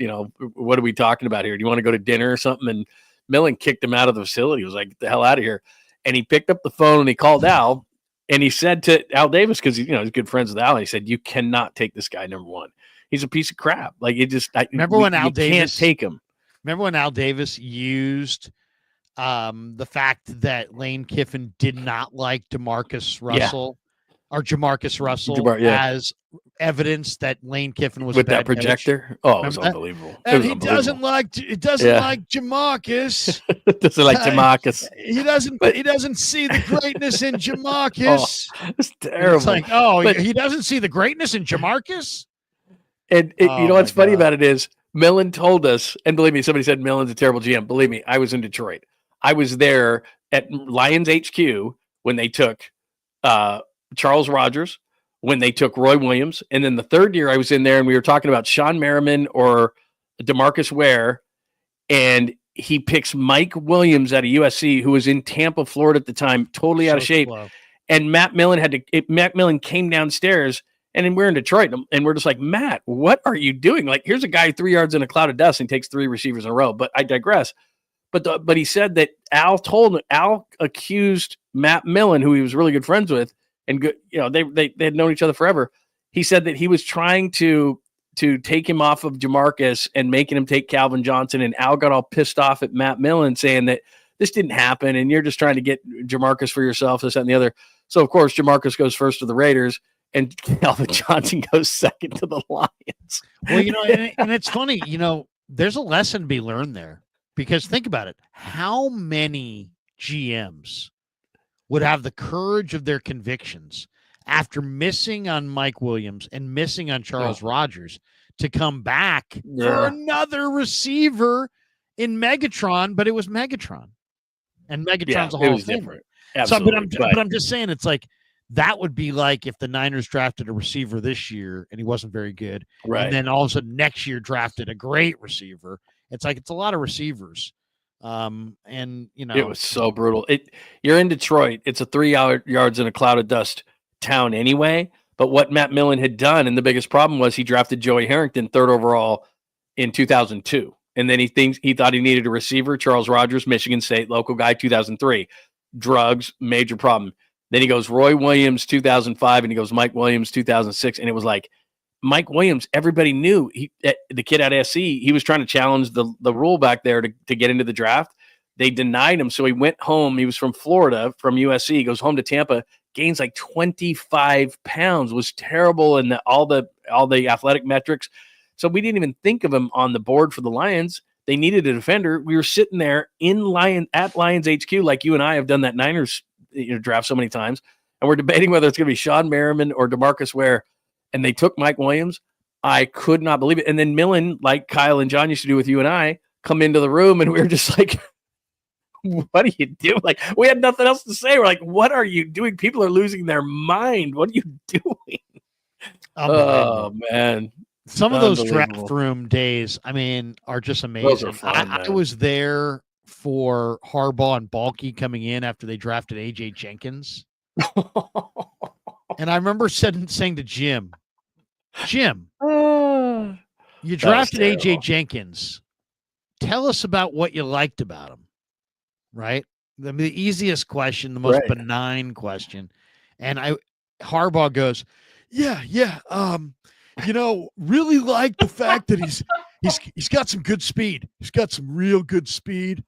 what are we talking about here? Do you want to go to dinner or something? And Millen kicked him out of the facility. He was like, get the hell out of here. And he picked up the phone and he called Al, and he said to Al Davis, because he's good friends with Al, and he said, you cannot take this guy number 1. He's a piece of crap. Like, it just, remember when Al Davis can't take him. Remember when Al Davis used the fact that Lane Kiffin did not like Jamarcus Russell as evidence that Lane Kiffin was with that projector. Coach. Oh, it was unbelievable. And he doesn't like Jamarcus. Doesn't like Jamarcus. He doesn't see the greatness in Jamarcus. It's terrible. It's like, he doesn't see the greatness in Jamarcus. And you know what's funny about it is Millen told us, and believe me, somebody said Millen's a terrible GM. Believe me, I was in Detroit. I was there at Lions HQ when they took Charles Rogers, when they took Roy Williams. And then the third year I was in there and we were talking about Sean Merriman or DeMarcus Ware. And he picks Mike Williams out of USC, who was in Tampa, Florida at the time, totally out of shape. Slow. And Matt Millen came downstairs, and then we're in Detroit, and we're just like, Matt, what are you doing? Like, here's a guy 3 yards in a cloud of dust and takes 3 receivers in a row. But I digress. But he said that Al accused Matt Millen, who he was really good friends with, and they had known each other forever. He said that he was trying to take him off of Jamarcus and making him take Calvin Johnson, and Al got all pissed off at Matt Millen, saying that this didn't happen, and you're just trying to get Jamarcus for yourself, this, that, and the other. So, of course, Jamarcus goes first to the Raiders, and Calvin Johnson goes second to the Lions. Well, and it's funny, there's a lesson to be learned there, because think about it. How many GMs would have the courage of their convictions after missing on Mike Williams and missing on Charles Rogers to come back for another receiver in Megatron, but it was Megatron. And Megatron's a Hall of Famer. But I'm just saying, it's like, that would be like if the Niners drafted a receiver this year and he wasn't very good. Right. And then all of a sudden next year drafted a great receiver. It's like, it's a lot of receivers. It was so brutal. You're in Detroit. It's a 3 yards in a cloud of dust town anyway. But what Matt Millen had done, and the biggest problem was, he drafted Joey Harrington 3rd overall in 2002. And then he thought he needed a receiver. Charles Rogers, Michigan State, local guy, 2003. Drugs, major problem. Then he goes Roy Williams, 2005, and he goes Mike Williams, 2006. And it was like, Mike Williams, everybody knew the kid at SC, he was trying to challenge the rule back there to get into the draft. They denied him. So he went home. He was from Florida, from USC. He goes home to Tampa, gains like 25 pounds, was terrible in all the athletic metrics. So we didn't even think of him on the board for the Lions. They needed a defender. We were sitting there at Lions HQ, like you and I have done that Niners draft so many times. And we're debating whether it's going to be Sean Merriman or DeMarcus Ware. And they took Mike Williams. I could not believe it. And then Millen, like Kyle and John used to do with you and I, come into the room, and we were just like, what are you doing? Like, we had nothing else to say. We're like, what are you doing? People are losing their mind. What are you doing? Oh, man. Some of those draft room days, I mean, are just amazing. Those are fun, I was there for Harbaugh and Balky coming in after they drafted A.J. Jenkins. And I remember saying to Jim, you drafted A.J. Jenkins. Tell us about what you liked about him, right? The easiest question, the most benign question. And Harbaugh goes, yeah. Really like the fact that he's got some good speed. He's got some real good speed,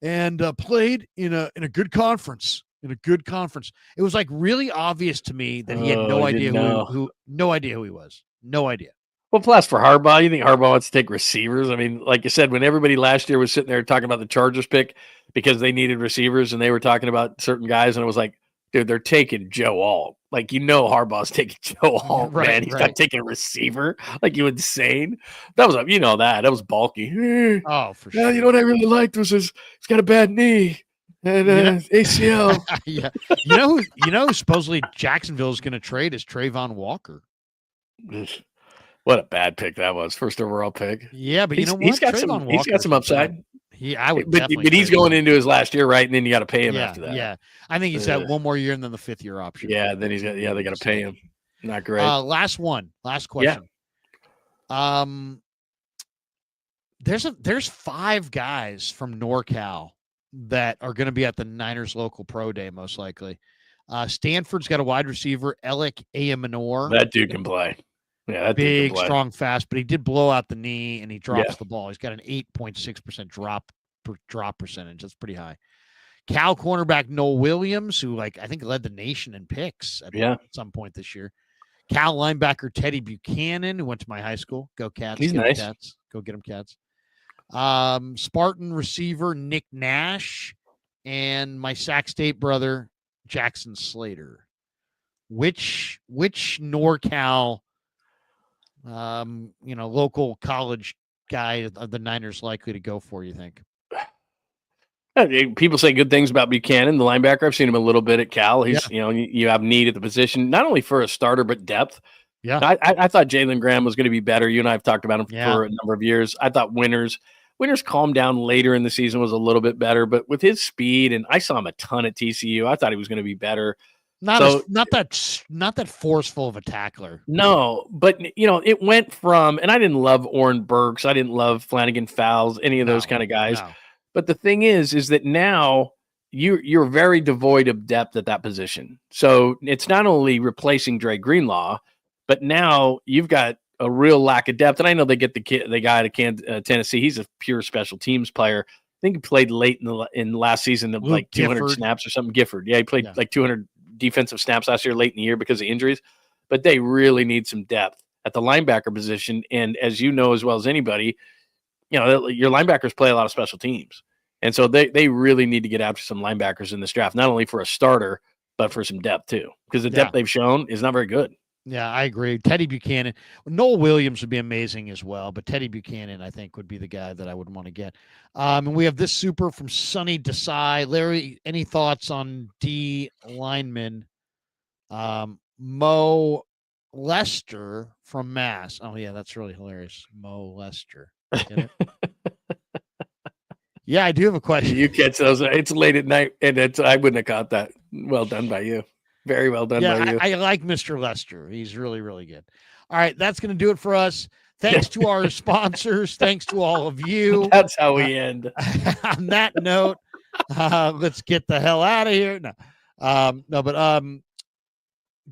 and played in a good conference. It was like really obvious to me that he had no idea who he was. No idea. Well, plus for Harbaugh, you think Harbaugh wants to take receivers? I mean, like you said, when everybody last year was sitting there talking about the Chargers pick because they needed receivers and they were talking about certain guys, and it was like, dude, they're taking Joe Alt. Like, Harbaugh's taking Joe Alt, man. He's not taking a receiver. Like, you insane? That was, that was bulky. Oh, for sure. You know what I really liked was he's got a bad knee and ACL. Yeah. You know who supposedly Jacksonville is going to trade is Trayvon Walker. What a bad pick that was. First overall pick. Yeah, but he's got some upside. But he's going into his last year, right? And then you got to pay him after that. Yeah, I think he's got one more year and then the 5th year option. Yeah, then they got to pay him. Not great. Last question. Yeah. There's 5 guys from NorCal that are going to be at the Niners local pro day, most likely. Stanford's got a wide receiver, Alec Ayamanor. That dude can play. Yeah, that big, strong, fast, but he did blow out the knee and he drops the ball. He's got an 8.6% drop percentage. That's pretty high. Cal cornerback Noel Williams, who I think led the nation in picks at some point this year. Cal linebacker Teddy Buchanan, who went to my high school. Go Cats. He's nice. Cats. Go get him, Cats. Spartan receiver Nick Nash and my Sac State brother Jackson Slater. Which NorCal local college guy of the Niners likely to go for, you think? People say good things about Buchanan, the linebacker. I've seen him a little bit at Cal. He's, you have need at the position, not only for a starter, but depth. Yeah. I thought Jalen Graham was going to be better. You and I have talked about him for a number of years. I thought Winters calmed down later in the season, was a little bit better, but with his speed, and I saw him a ton at TCU, I thought he was going to be better. Not that forceful of a tackler. No, but it went from, and I didn't love Orrin Burks, I didn't love Flanagan Fowles, any of those kind of guys. No. But the thing is that now you're very devoid of depth at that position. So it's not only replacing Dre Greenlaw, but now you've got a real lack of depth. And I know they get the guy out of Tennessee. He's a pure special teams player. I think he played late in last season of like 200 snaps or something. Gifford. Yeah, he played like 200 defensive snaps last year late in the year because of injuries. But they really need some depth at the linebacker position. And as you know as well as anybody, your linebackers play a lot of special teams. And so they really need to get after some linebackers in this draft, not only for a starter, but for some depth too, because the depth they've shown is not very good. Yeah, I agree. Teddy Buchanan. Noel Williams would be amazing as well, but Teddy Buchanan, I think, would be the guy that I would want to get. And we have this super from Sonny Desai. Larry, any thoughts on D lineman Mo Lester from Mass? Oh, yeah, that's really hilarious. Mo Lester. Get it? Yeah, I do have a question. You catch those. It's late at night, and I wouldn't have caught that. Well done by you. Very well done by you. I like Mr. Lester. He's really, really good. All right, that's going to do it for us. Thanks to our sponsors. Thanks to all of you. That's how we end. On that note, let's get the hell out of here. But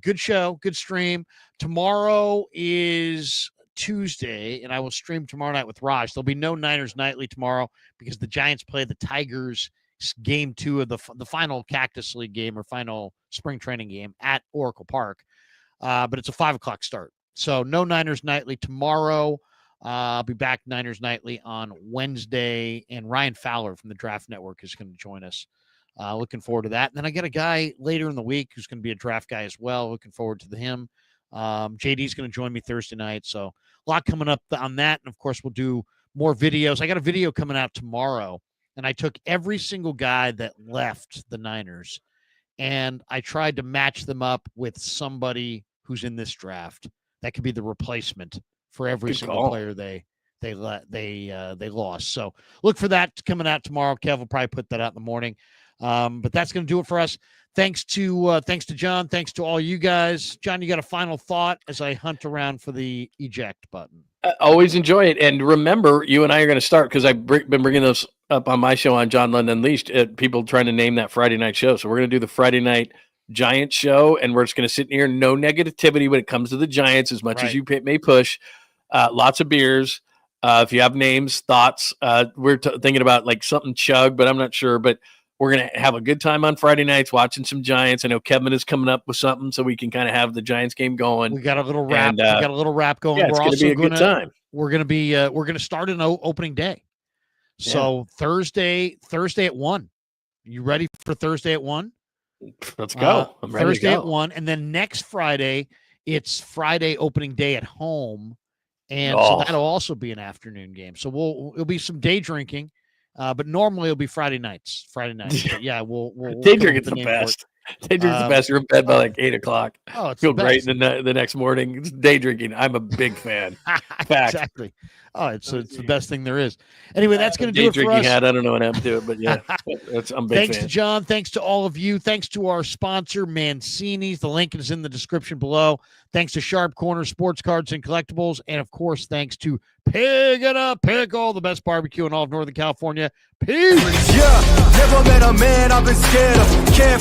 good show, good stream. Tomorrow is Tuesday, and I will stream tomorrow night with Raj. There'll be no Niners Nightly tomorrow because the Giants play the Tigers game 2 of the final Cactus League game or final spring training game at Oracle Park. But it's a 5:00 start. So no Niners Nightly tomorrow. I'll be back Niners Nightly on Wednesday, and Ryan Fowler from the Draft Network is going to join us. Looking forward to that. And then I get a guy later in the week who's going to be a draft guy as well. Looking forward to him. JD's going to join me Thursday night. So a lot coming up on that. And of course, we'll do more videos. I got a video coming out tomorrow, and I took every single guy that left the Niners, and I tried to match them up with somebody who's in this draft that could be the replacement for every single player they lost. So look for that coming out tomorrow. Kev will probably put that out in the morning. But that's going to do it for us. Thanks to John. Thanks to all you guys. John, you got a final thought as I hunt around for the eject button? I always enjoy it. And remember, you and I are going to start, because I've been bringing those up on my show on John Lynch Unleashed, people trying to name that Friday night show. So we're going to do the Friday night Giants show, and we're just going to sit here. No negativity when it comes to the Giants, as much as you may push. Lots of beers. If you have names, thoughts, we're thinking about like something chug, but I'm not sure. But we're going to have a good time on Friday nights watching some Giants. I know Kevin is coming up with something so we can kind of have the Giants game going. We got a little rap. We got a little rap going. Yeah, it's going to be a good time. We're going to start an opening day. So Thursday at 1. You ready for Thursday at 1? Let's go. I'm ready Thursday to go. at 1. And then next Friday, it's Friday opening day at home. And so that'll also be an afternoon game. So it'll be some day drinking. But normally it'll be Friday nights. But yeah, we'll day drinking's the best. Day drinking's the best. You're in bed by like 8 o'clock. Oh, it's feel great the next morning. It's day drinking. I'm a big fan. Exactly. Oh, it's the best thing there is. anyway, that's going to do it for us. I don't know what happened to it, but yeah, I'm a big Thanks fan. to John. Thanks to all of you. Thanks to our sponsor, Mancini's. The link is in the description below. Thanks to Sharp Corner Sports Cards and Collectibles. And, of course, thanks to Pig and a Pickle, the best barbecue in all of Northern California. Peace. Yeah, never met a man I've been scared of. Can't